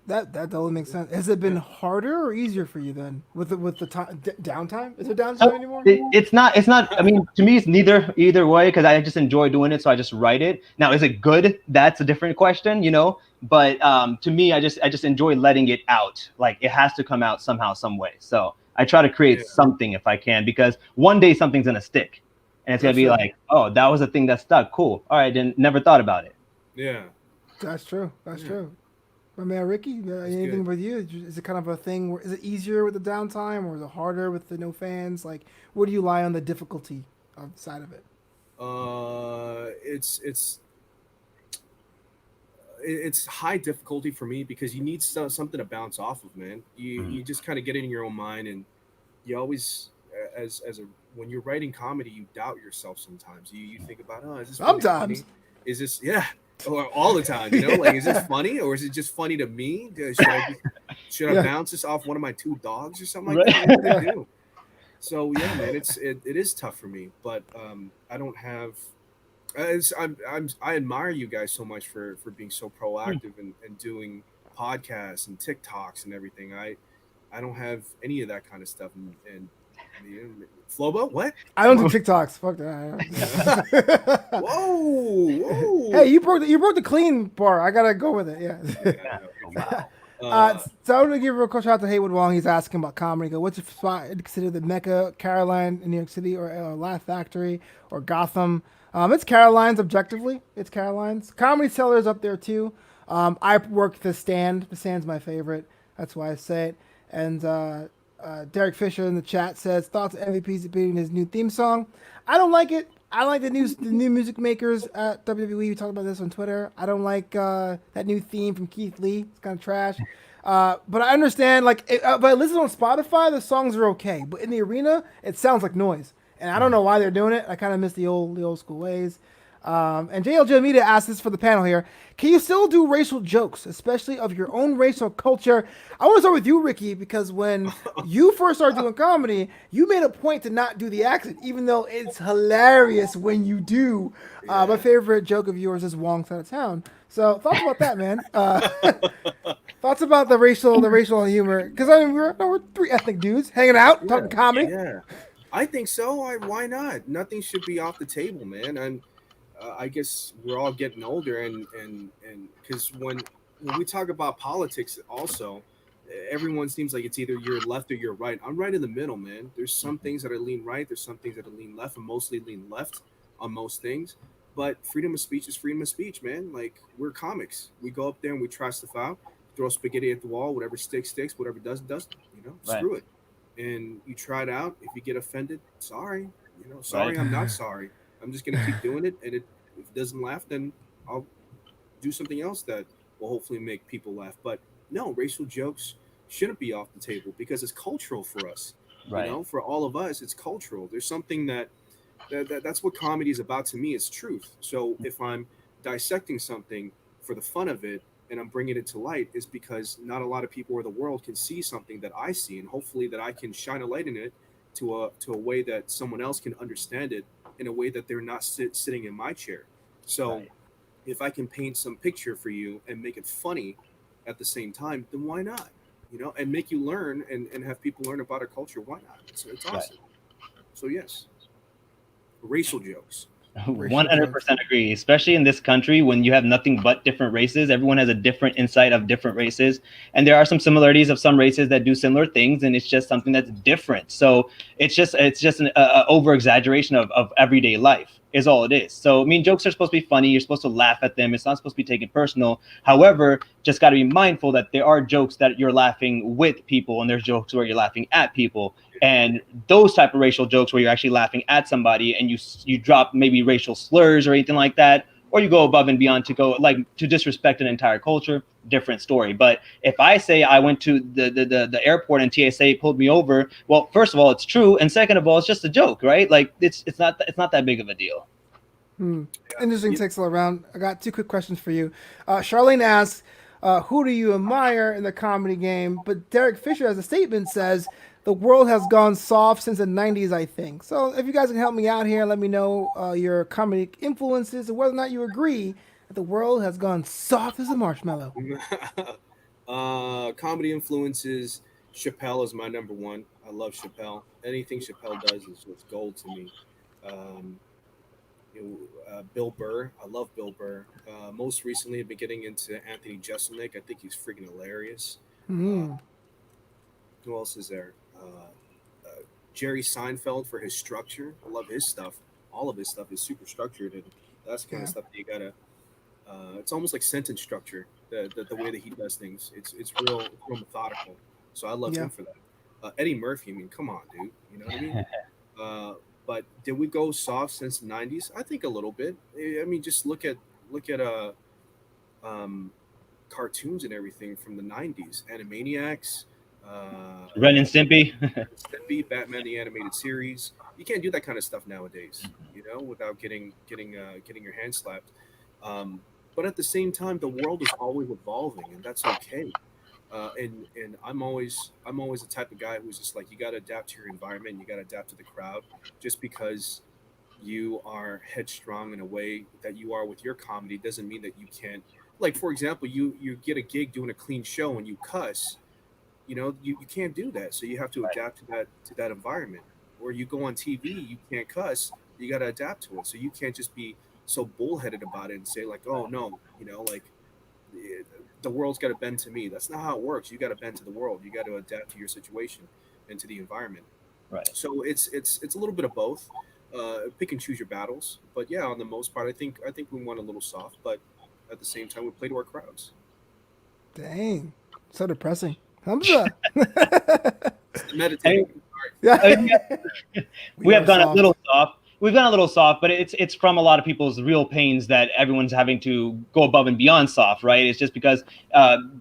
that totally makes sense. Has it been harder or easier for you then with the downtime? Is there downtime anymore? It's not. I mean, to me, it's either way, because I just enjoy doing it, so I just write it. Now, is it good? That's a different question, you know. But to me, I just enjoy letting it out. Like, it has to come out somehow, some way. So I try to create something if I can, because one day something's gonna stick, and it's gonna be like, oh, that was a thing that stuck. Cool. All right, then never thought about it. Yeah. That's true. That's true. My man, Ricky, anything with you? Is it kind of a thing where, is it easier with the downtime, or is it harder with the no fans? Like, where do you lie on the difficulty side of it? It's high difficulty for me, because you need something to bounce off of, man. You just kind of get it in your own mind, and you always, when you're writing comedy, you doubt yourself sometimes. You think about, oh, is this really funny? Is this or all the time, you know, like, is this funny, or is it just funny to me? Should I bounce this off one of my two dogs or something like that? What do I do? So yeah, man, it is tough for me, but I don't have. I admire you guys so much for being so proactive and doing podcasts and TikToks and everything. I don't have any of that kind of stuff, and Flobo, what? I don't do TikToks. Fuck that. Whoa. Hey, you broke the clean bar. I gotta go with it. Yeah. Wow. Uh, So I'm gonna give a real quick shout out to Haywood Wong. He's asking about comedy. Go, what's your spot considered the Mecca, Caroline in New York City, or Laugh Factory, or Gotham? It's Caroline's objectively. It's Caroline's. Comedy Cellar's up there too. I work the Stand. The Stand's my favorite. That's why I say it. And Derek Fisher in the chat says thoughts on MVP's beating his new theme song. I don't like it. I like the new music makers at WWE. We talked about this on Twitter. I don't like that new theme from Keith Lee. It's kind of trash. But I understand. But I listen on Spotify. The songs are okay. But in the arena, it sounds like noise. And I don't know why they're doing it. I kind of miss the old school ways. And JLJ Media asked this for the panel here. Can you still do racial jokes, especially of your own racial culture? I want to start with you, Ricky, because when you first started doing comedy, you made a point to not do the accent, even though it's hilarious when you do. My favorite joke of yours is Wong's out of town. So thoughts about that, man? Thoughts about the racial humor? Because I mean, we're three ethnic dudes hanging out, talking comedy. yeah, I think so. Why not? Nothing should be off the table, man. And I guess we're all getting older, and because when we talk about politics, also, everyone seems like it's either you're left or you're right. I'm right in the middle, man. There's some things that I lean right. There's some things that I lean left, and mostly lean left on most things. But freedom of speech is freedom of speech, man. Like, we're comics. We go up there and we try stuff out, throw spaghetti at the wall. Whatever sticks, sticks. Whatever doesn't. Right. Screw it. And you try it out. If you get offended, sorry. Sorry, Right. I'm not sorry. I'm just gonna keep doing it, and if it doesn't laugh, then I'll do something else that will hopefully make people laugh. But no, racial jokes shouldn't be off the table because it's cultural for us. Right. For all of us, it's cultural. There's something that's what comedy is about to me. It's truth. So if I'm dissecting something for the fun of it and I'm bringing it to light, is because not a lot of people in the world can see something that I see, and hopefully that I can shine a light in it to a way that someone else can understand it in a way that they're not sitting in my chair. So Right. if I can paint some picture for you and make it funny at the same time, then why not? And make you learn and have people learn about our culture. Why not? It's Right. awesome. So yes, racial jokes. 100% agree, especially in this country when you have nothing but different races. Everyone has a different insight of different races, and there are some similarities of some races that do similar things, and it's just something that's different. So it's just an over exaggeration of everyday life is all it is. So I mean, jokes are supposed to be funny. You're supposed to laugh at them. It's not supposed to be taken personal. However, just got to be mindful that there are jokes that you're laughing with people, and there's jokes where you're laughing at people. And those type of racial jokes where you're actually laughing at somebody and you drop maybe racial slurs or anything like that, or you go above and beyond to disrespect an entire culture, different story. But if I say I went to the airport and TSA pulled me over, well, first of all, it's true, and second of all, it's just a joke, right? Like it's not that big of a deal. Interesting takes all around. I got two quick questions for you. Charlene asks, who do you admire in the comedy game? But Derek Fisher, as a statement, says the world has gone soft since the 90s, I think. So if you guys can help me out here, let me know your comedic influences and whether or not you agree that the world has gone soft as a marshmallow. Comedy influences. Chappelle is my number one. I love Chappelle. Anything Chappelle does is just gold to me. Um, Bill Burr. I love Bill Burr. Most recently, I've been getting into Anthony Jeselnik. I think he's freaking hilarious. Hmm. Who else is there? Jerry Seinfeld for his structure. I love his stuff. All of his stuff is super structured, and that's the kind of stuff that you gotta. It's almost like sentence structure. The way that he does things. It's real methodical. So I love him for that. Eddie Murphy. I mean, come on, dude. You know what I mean? But did we go soft since the 90s? I think a little bit. I mean, just look at cartoons and everything from the 90s. Animaniacs, Ren and Stimpy. Stimpy, Batman the animated series. You can't do that kind of stuff nowadays, without getting your hand slapped. But at the same time, the world is always evolving, and that's okay. And I'm always the type of guy who's just like, you got to adapt to your environment, you got to adapt to the crowd. Just because you are headstrong in a way that you are with your comedy doesn't mean that you can't. Like, for example, you get a gig doing a clean show and you cuss. You can't do that, so you have to adapt to that environment. Or you go on TV, you can't cuss, you got to adapt to it. So you can't just be so bullheaded about it and say like, oh no, like the world's got to bend to me. That's not how it works. You got to bend to the world. You got to adapt to your situation and to the environment. Right. So it's a little bit of both. Pick and choose your battles. But yeah, on the most part, I think we went a little soft, but at the same time, we play to our crowds. Dang, so depressing. Hamza. Meditating. Yeah. We have are gone a soft. little soft. We've gone a little soft, but it's from a lot of people's real pains that everyone's having to go above and beyond soft, right? It's just because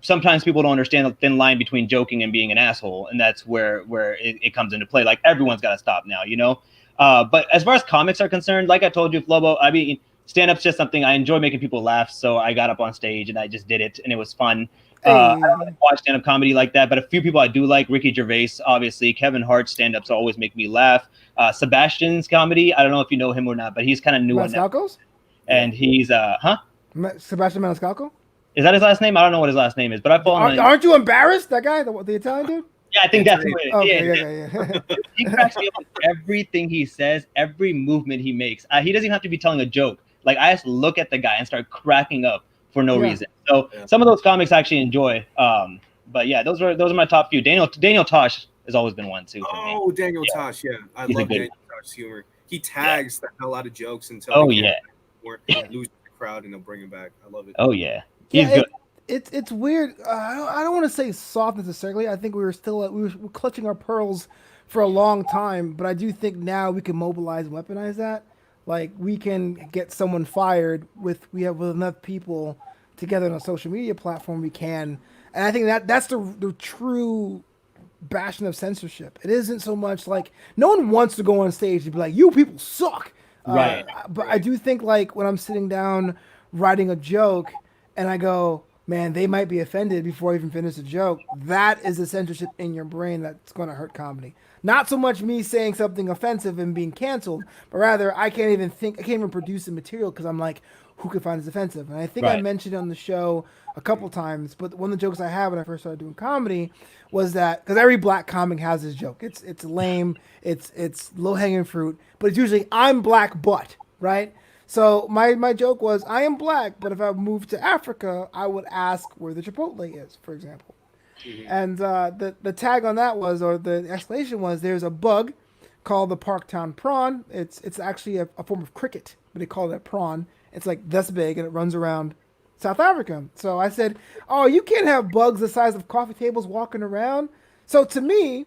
sometimes people don't understand the thin line between joking and being an asshole, and that's where it comes into play. Like everyone's got to stop now, you know. But as far as comics are concerned, like I told you, Flobo, I mean, stand-up's just something I enjoy making people laugh. So I got up on stage and I just did it, and it was fun. I don't really watch stand-up comedy like that, but a few people I do like. Ricky Gervais, obviously. Kevin Hart's stand-ups always make me laugh. Sebastian's comedy, I don't know if you know him or not, but he's kind of new on that. Maniscalco's? And he's, Sebastian Maniscalco? Is that his last name? I don't know what his last name is, but I follow him. Aren't you embarrassed? That guy, the Italian dude? Yeah, I think that's who it is. Okay, yeah. He cracks me up with everything he says, every movement he makes. He doesn't even have to be telling a joke. Like, I just look at the guy and start cracking up for no reason. So some of those comics I actually enjoy. But yeah, those are my top few. Daniel Tosh has always been one too. For me. Daniel Tosh, yeah. I He's a love good Daniel Tosh's humor. He tags the hell out of jokes until lose the crowd and they'll bring him back. I love it. Oh yeah, he's good. It's weird. I don't want to say soft necessarily. I think we were clutching our pearls for a long time, but I do think now we can mobilize and weaponize that. Like we can get someone fired with enough people together on a social media platform. We can, and I think that's the true bastion of censorship. It isn't so much like no one wants to go on stage and be like, "You people suck." Right. But I do think like when I'm sitting down writing a joke and I go, man, they might be offended before I even finish the joke. That is the censorship in your brain that's going to hurt comedy. Not so much me saying something offensive and being canceled, but rather I can't even produce the material because I'm like, who could find this offensive? And I think I mentioned on the show a couple times, but one of the jokes I had when I first started doing comedy was that because every black comic has this joke. It's lame, it's low hanging fruit, but it's usually I'm black but, right? So my joke was I am black, but if I moved to Africa, I would ask where the Chipotle is, for example. Mm-hmm. And the tag on that was, or the explanation was, there's a bug called the Parktown prawn. It's actually a form of cricket, but they call it a prawn. It's like this big and it runs around South Africa. So I said, oh, you can't have bugs the size of coffee tables walking around. So to me,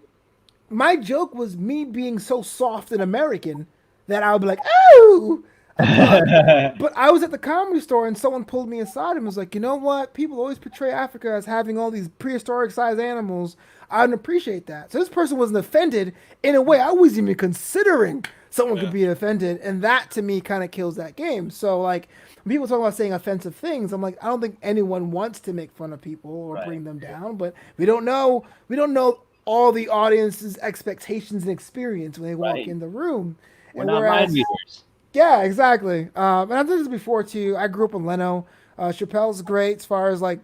my joke was me being so soft and American that I would be like, oh. But I was at the Comedy Store and someone pulled me aside and was like, you know what? People always portray Africa as having all these prehistoric sized animals. I don't appreciate that. So this person wasn't offended in a way I wasn't even considering someone could be offended. And that to me kind of kills that game. So like when people talk about saying offensive things, I'm like, I don't think anyone wants to make fun of people or bring them down, but we don't know all the audience's expectations and experience when they walk in the room. We're not mind readers. Yeah, exactly. And I've done this before too. I grew up in Leno. Chappelle's great as far as like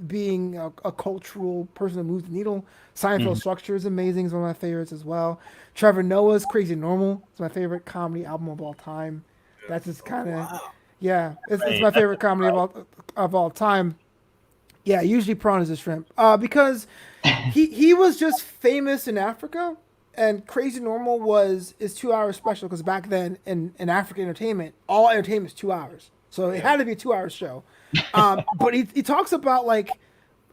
being a cultural person that moves the needle. Seinfeld Structure is amazing. It's one of my favorites as well. Trevor Noah's Crazy Normal is my favorite comedy album of all time. That's just kind of, it's my favorite comedy of all time. Yeah, usually prawn is a shrimp. Because he was just famous in Africa. And Crazy Normal is 2 hours special because back then in African entertainment, all entertainment is 2 hours. So it had to be a 2 hour show. But he talks about like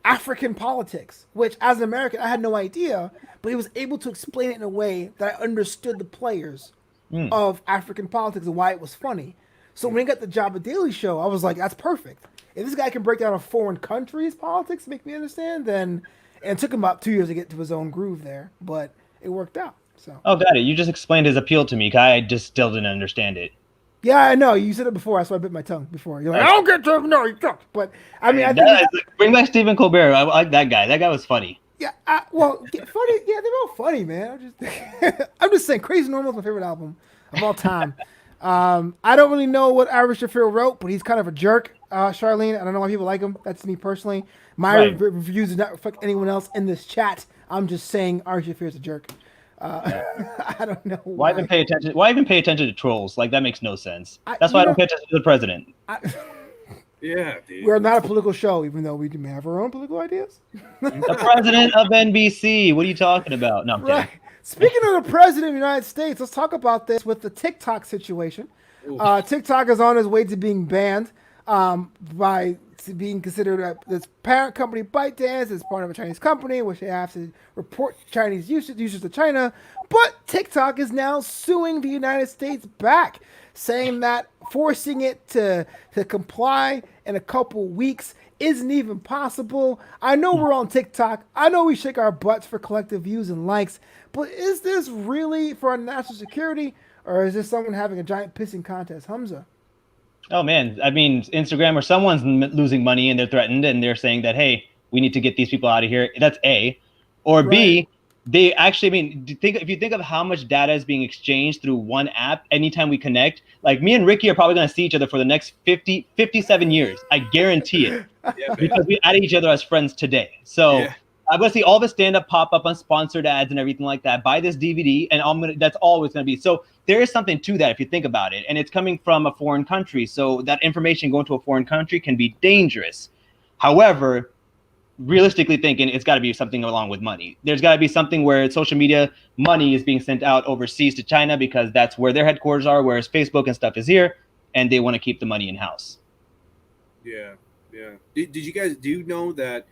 African politics, which as an American, I had no idea, but he was able to explain it in a way that I understood the players of African politics and why it was funny. So when he got the job at Daily Show, I was like, that's perfect. If this guy can break down a foreign country's politics to make me understand, then, and it took him about 2 years to get to his own groove there, but it worked out. So. Oh, got it. You just explained his appeal to me. I just still didn't understand it. Yeah, I know. You said it before. That's why I bit my tongue before. You're like, I don't get to no, you don't. But I mean, I think bring back Stephen Colbert. I like that guy. That guy was funny. Yeah, funny. Yeah, they're all funny, man. I'm just saying, Crazy Normal is my favorite album of all time. I don't really know what Ari Shaffir wrote, but he's kind of a jerk. Charlene, I don't know why people like him. That's me personally. My reviews do not reflect anyone else in this chat. I'm just saying Ari Shaffir is a jerk. I don't know why. Why even pay attention to trolls? Like that makes no sense. That's why I don't pay attention to the president. Yeah, dude. We're not a political show, even though we may have our own political ideas. The president of NBC. What are you talking about? No, I'm Right. kidding. Speaking of the president of the United States, let's talk about this with the TikTok situation. Oof. TikTok is on his way to being banned by being considered this parent company ByteDance is part of a Chinese company, which they have to report Chinese users to China. But TikTok is now suing the United States back, saying that forcing it to comply in a couple weeks isn't even possible. I know we're on TikTok. I know we shake our butts for collective views and likes, but is this really for our national security, or is this someone having a giant pissing contest? Humza. Oh man, I mean, Instagram or someone's losing money and they're threatened and they're saying that, hey, we need to get these people out of here. That's A. Or B, they actually, I mean, if you think of how much data is being exchanged through one app anytime we connect, like me and Ricky are probably going to see each other for the next 57 years. I guarantee it. Yeah, Because we add each other as friends today. So Yeah. I'm going to see all the stand-up pop up on sponsored ads and everything like that. Buy this DVD, and that's always going to be. So there is something to that if you think about it. And it's coming from a foreign country. So that information going to a foreign country can be dangerous. However, realistically thinking, it's got to be something along with money. There's got to be something where social media money is being sent out overseas to China because that's where their headquarters are, whereas Facebook and stuff is here, and they want to keep the money in-house. Yeah, yeah. Do you know that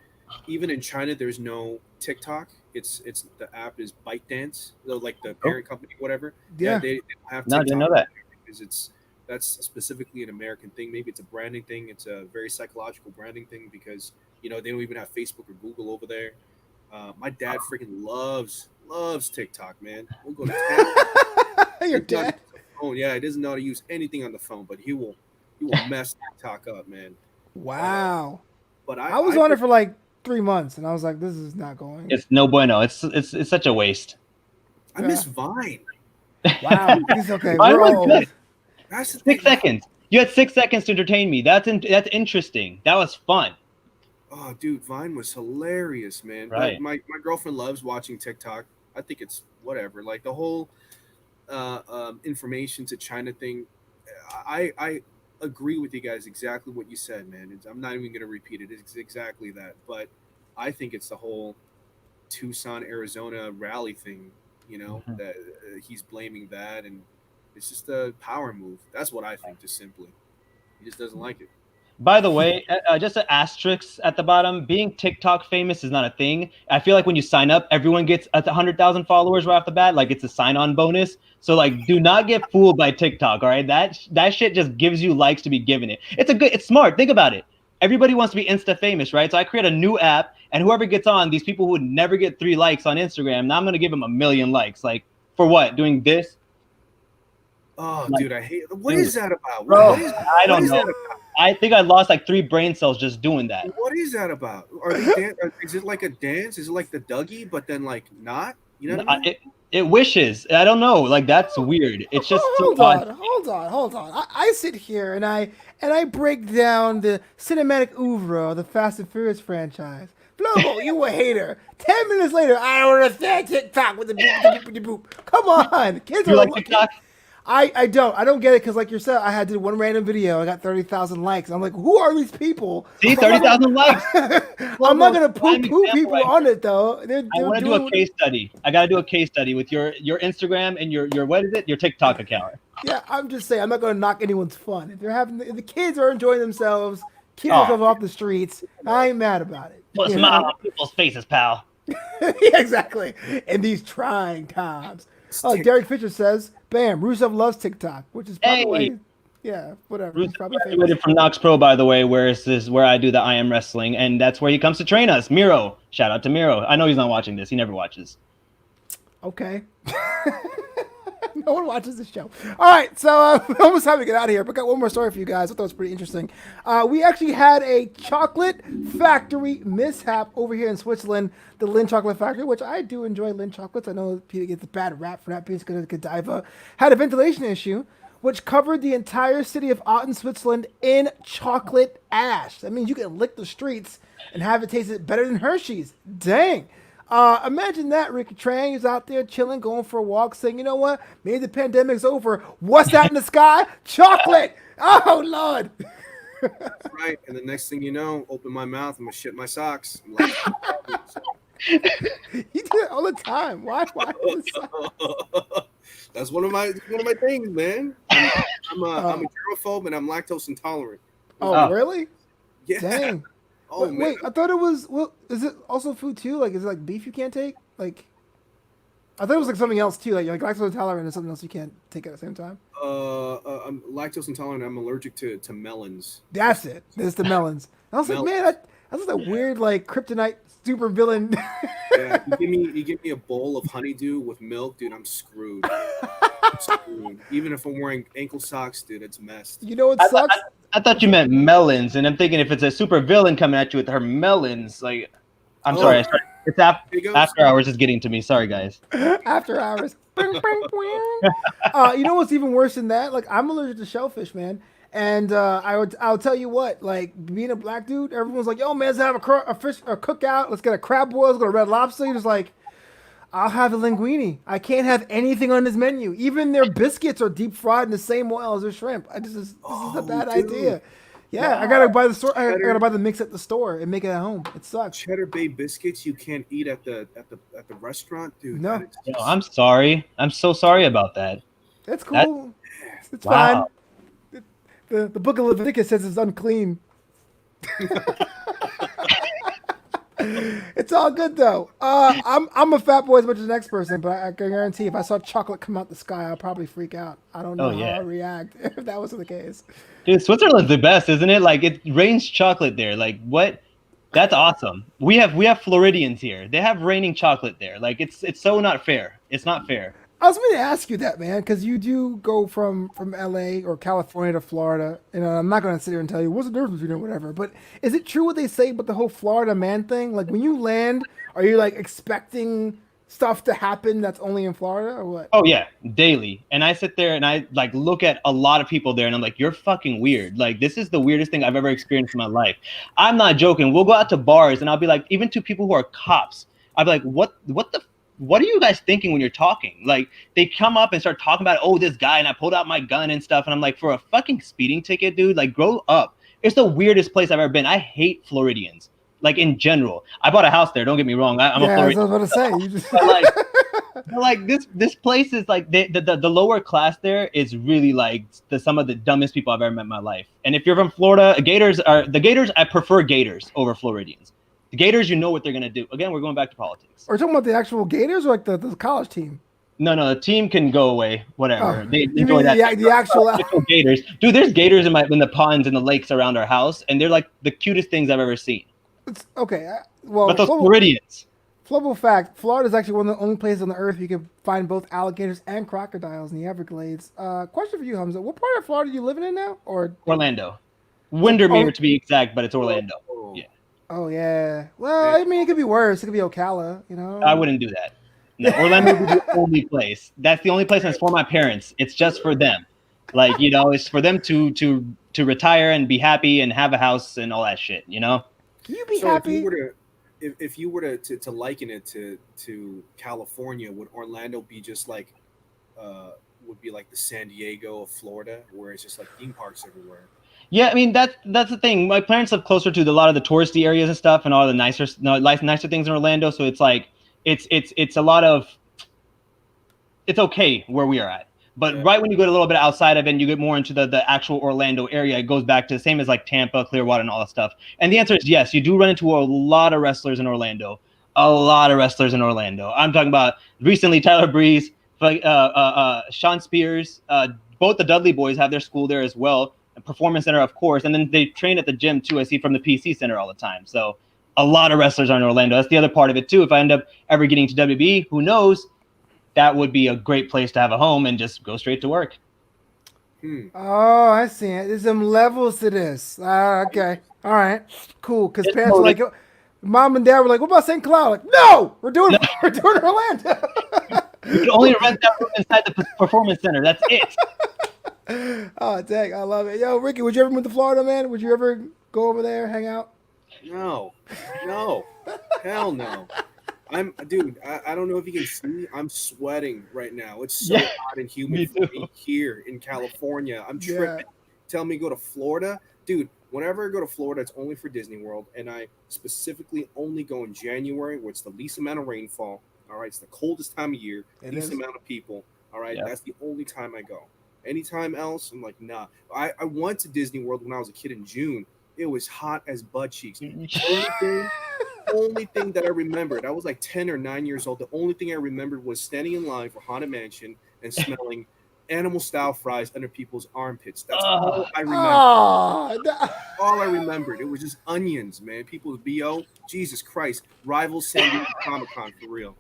even in China there's no TikTok? It's the app is ByteDance, like the parent company, whatever. Yeah. They don't have No, I TikTok didn't know that. because that's specifically an American thing. Maybe it's a branding thing. It's a very psychological branding thing because they don't even have Facebook or Google over there. My dad freaking loves TikTok, man. We'll go to town. Your dad. Oh yeah, he doesn't know how to use anything on the phone, but he will mess TikTok up, man. Wow. But I was on it for like 3 months, and I was like, this is not going. It's no bueno. It's such a waste. I miss Vine. Wow. It's okay. Vine We're was all good. old. That's the 6 thing. seconds. You had 6 seconds to entertain me. That's interesting. That was fun. Oh, dude, Vine was hilarious, man. Right. But my girlfriend loves watching TikTok. I think it's whatever. Like the whole information to China thing. I agree with you guys exactly what you said, man. I'm not even going to repeat it. It's exactly that. But I think it's the whole Tucson, Arizona rally thing, that he's blaming that. And it's just a power move. That's what I think, just simply. He just doesn't like it. By the way, just an asterisk at the bottom. Being TikTok famous is not a thing. I feel like when you sign up, everyone gets 100,000 followers right off the bat. Like it's a sign-on bonus. So like, do not get fooled by TikTok. All right, that shit just gives you likes to be given it. It's smart. Think about it. Everybody wants to be Insta famous, right? So I create a new app, and whoever gets on, these people who would never get 3 likes on Instagram, now I'm gonna give them 1 million likes. Like for what? Doing this? Oh, Like, dude, I hate. What is that about? Bro, what I don't is know. that about? I think I lost like 3 brain cells just doing that. What is that about? Are they is it like a dance? Is it like the Dougie, but then like not? You know what I mean? It wishes. I don't know. Like that's weird. It's just hold so on, odd. hold on. I sit here and I break down the cinematic oeuvre of the Fast and Furious franchise. Flobo, you a hater. 10 minutes later, I don't understand TikTok with the boop. Come on, kids You are like TikTok? I don't get it because like you said, I had to do one random video. I got 30,000 likes. I'm like, who are these people? See, 30,000 likes. I'm not gonna Prime poo example people right on here. it though. I want to do a case study. I got to do a case study with your Instagram and your what is it? Your TikTok account. Yeah, I'm just saying, I'm not gonna knock anyone's fun. If the kids are enjoying themselves, keep themselves off the streets. I ain't mad about it. Put a You smile know? on people's faces, pal. Yeah, exactly. In these trying times. Oh, Derek Fisher says, "Bam, Rusev loves TikTok," which is probably Hey. yeah, whatever. Bruce He's probably famous. graduated from Knox Pro, by the way, where I do the I Am Wrestling, and that's where he comes to train us. Miro, shout out to Miro. I know he's not watching this. He never watches. Okay. No one watches this show. All right, so almost time to get out of here. But got one more story for you guys. I thought it was pretty interesting. We actually had a chocolate factory mishap over here in Switzerland, the Lindt Chocolate Factory, which I do enjoy Lindt chocolates. I know Peter gets a bad rap for that piece because of Godiva. Had a ventilation issue, which covered the entire city of Auten, Switzerland in chocolate ash. That means you can lick the streets and have it taste better than Hershey's. Dang. Imagine that, Ricky Trann is out there chilling, going for a walk, saying, you know what? Maybe the pandemic's over. What's that in the sky? Chocolate! Oh, Lord! That's right. And the next thing you know, open my mouth, I'm gonna shit my socks. I'm like, You do it all the time. Why? Why is this? that's one of my things, man. I'm a Oh. germaphobe and I'm lactose intolerant. Oh, Oh. really? Yeah. Dang. Oh Wait, man. wait, I thought it was. Well, is it also food too? Like, is it like beef you can't take? Like, I thought it was like something else too. Like lactose intolerant is something else you can't take at the same time. I'm lactose intolerant. I'm allergic to melons. That's it. It's the melons. I was like, Melons. man, that's a weird like kryptonite super villain. Yeah, you give me a bowl of honeydew with milk, dude. I'm screwed. I'm screwed. Even if I'm wearing ankle socks, dude, it's messed. You know what I, sucks? I thought you meant melons, and I'm thinking if it's a super villain coming at you with her melons, like, I'm sorry, Oh, it's there you go. after hours is getting to me. Sorry, guys. After hours. Bing, bing, bing. You know what's even worse than that? Like I'm allergic to shellfish, man. And I'll tell you what, like being a black dude, everyone's like, "Yo, man, let's have a fish a cookout. Let's get a crab boil. Let's go to Red Lobster." You're just like, "I'll have a linguine. I can't have anything on this menu. Even their biscuits are deep fried in the same oil as their shrimp. This is a bad dude. idea." Yeah, I gotta buy the store. I Cheddar. gotta buy the mix at the store and make it at home. It sucks. Cheddar Bay biscuits you can't eat at the restaurant, dude. No. that is No, just- I'm sorry. I'm so sorry about that. It's That- cool. It's Wow. fine. The book of Leviticus says it's unclean. It's all good though. I'm a fat boy as much as the next person, but I can guarantee if I saw chocolate come out the sky, I'd probably freak out. I don't know Oh, yeah. how I'd react if that was the case. Dude, Switzerland's the best, isn't it? Like it rains chocolate there. Like what? That's awesome. We have Floridians here. They have raining chocolate there. Like it's so not fair. It's not fair. I was going to ask you that, man, because you do go from LA or California to Florida, and I'm not going to sit here and tell you what's the difference between it, whatever. But is it true what they say about the whole Florida man thing? Like when you land, are you like expecting stuff to happen that's only in Florida or what? Oh yeah, daily. And I sit there and I like look at a lot of people there and I'm like, you're fucking weird. Like this is the weirdest thing I've ever experienced in my life. I'm not joking. We'll go out to bars and I'll be like, even to people who are cops, I'll be like, what are you guys thinking when you're talking? Like they come up and start talking about, oh, this guy, and I pulled out my gun and stuff. And I'm like, for a fucking speeding ticket, dude, like grow up. It's the weirdest place I've ever been. I hate Floridians. Like in general, I bought a house there. Don't get me wrong. I'm a Yeah, Floridian. I was about to say. You just... Like this place is like the lower class there is really like some of the dumbest people I've ever met in my life. And if you're from Florida, Gators. I prefer Gators over Floridians. The Gators, you know what they're gonna do. Again, we're going back to politics. Are you talking about the actual Gators or like the college team? No, the team can go away. Whatever. Oh, They you enjoy mean that. the actual Gators, dude. There's gators in the ponds and the lakes around our house, and they're like the cutest things I've ever seen. It's, okay, well, But those Floridians. Flobo fact: Florida is actually one of the only places on the earth you can find both alligators and crocodiles in the Everglades. Question for you, Humza: what part of Florida are you living in now? Or Orlando, Windermere to be exact, but it's Orlando. Oh. Yeah, oh yeah, well, I mean, it could be worse. It could be Ocala, you know. I wouldn't do that. No, Orlando would be the only place. That's the only place that's for my parents. It's just for them. Like it's for them to retire and be happy and have a house and all that shit. You know. Can you be So happy? if you were to liken it to California, would Orlando be just like would be like the San Diego of Florida, where it's just like theme parks everywhere? Yeah, I mean that's the thing. My parents live closer to a lot of the touristy areas and stuff, and all the nicer things in Orlando. So it's like it's a lot of it's okay where we are at. But Yeah. right when you go a little bit outside of it and you get more into the actual Orlando area, it goes back to the same as like Tampa, Clearwater, and all that stuff. And the answer is yes, you do run into a lot of wrestlers in Orlando. A lot of wrestlers in Orlando. I'm talking about recently Tyler Breeze, Sean Spears, both the Dudley boys have their school there as well. A Performance Center, of course. And then they train at the gym too. I see from the PC Center all the time. So a lot of wrestlers are in Orlando. That's the other part of it too. If I end up ever getting to WB, who knows? That would be a great place to have a home and just go straight to work. Oh, I see it. There's some levels to this. Okay, all right, cool. Because It's parents were like, mom and dad were like, "What about St. Cloud?" Like, no, we're doing Orlando. You can only rent that room inside the Performance Center. That's it. Oh, dang, I love it. Yo, Ricky, would you ever move to Florida, man? Would you ever go over there, hang out? No, hell no. I don't know if you can see. I'm sweating right now. It's so hot and humid for me here in California. I'm tripping. Tell me go to Florida, dude. Whenever I go to Florida, it's only for Disney World, and I specifically only go in January, where it's the least amount of rainfall. All right, it's the coldest time of year, least amount of people. All right, Yep. that's the only time I go. Anytime else, I'm like, nah. I went to Disney World when I was a kid in June. It was hot as butt cheeks. Only thing that I remembered, I was like 10 or 9 years old. The only thing I remembered was standing in line for Haunted Mansion and smelling animal style fries under people's armpits. That's all I remember. All I remembered. It was just onions, man. People's BO. Jesus Christ. Rival San Diego Comic-Con for real.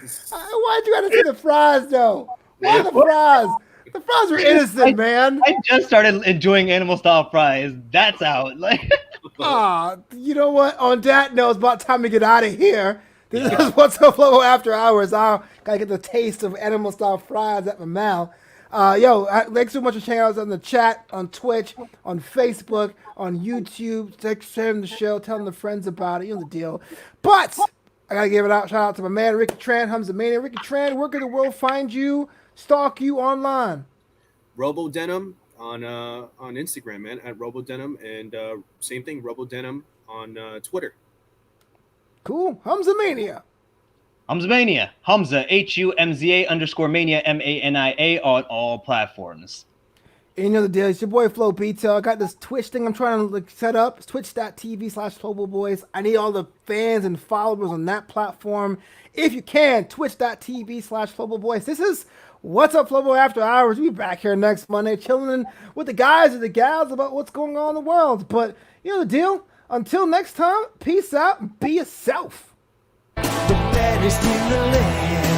Why'd you have to see the fries, though? Why the fries? The fries were innocent, man. I just started enjoying animal style fries. That's out. Like, You know what? On that note, it's about time to get out of here. This is What's Up Flobo After Hours. I gotta get the taste of animal style fries at my mouth. Thanks so much for checking out us on the chat, on Twitch, on Facebook, on YouTube. Thanks for sharing the show, telling the friends about it. You know the deal. But I gotta give it out. Shout out to my man Ricky Trann, Humza Mania. Ricky Trann, where can the world find you, stalk you online? RoboDenim on Instagram, man, at RoboDenim, and same thing, RoboDenim on Twitter. Cool. Humza Mania. Humza Mania. Humza, HUMZA_Mania, MANIA on all platforms. And you know the deal. It's your boy Flo Bito. I got this Twitch thing I'm trying to set up. It's twitch.tv/Flobo Boyce. I need all the fans and followers on that platform. If you can, twitch.tv/Flobo Boyce. This is What's Up Flobo After Hours. We'll be back here next Monday chilling with the guys and the gals about what's going on in the world. But you know the deal. Until next time, peace out and be yourself. The baddest in the land.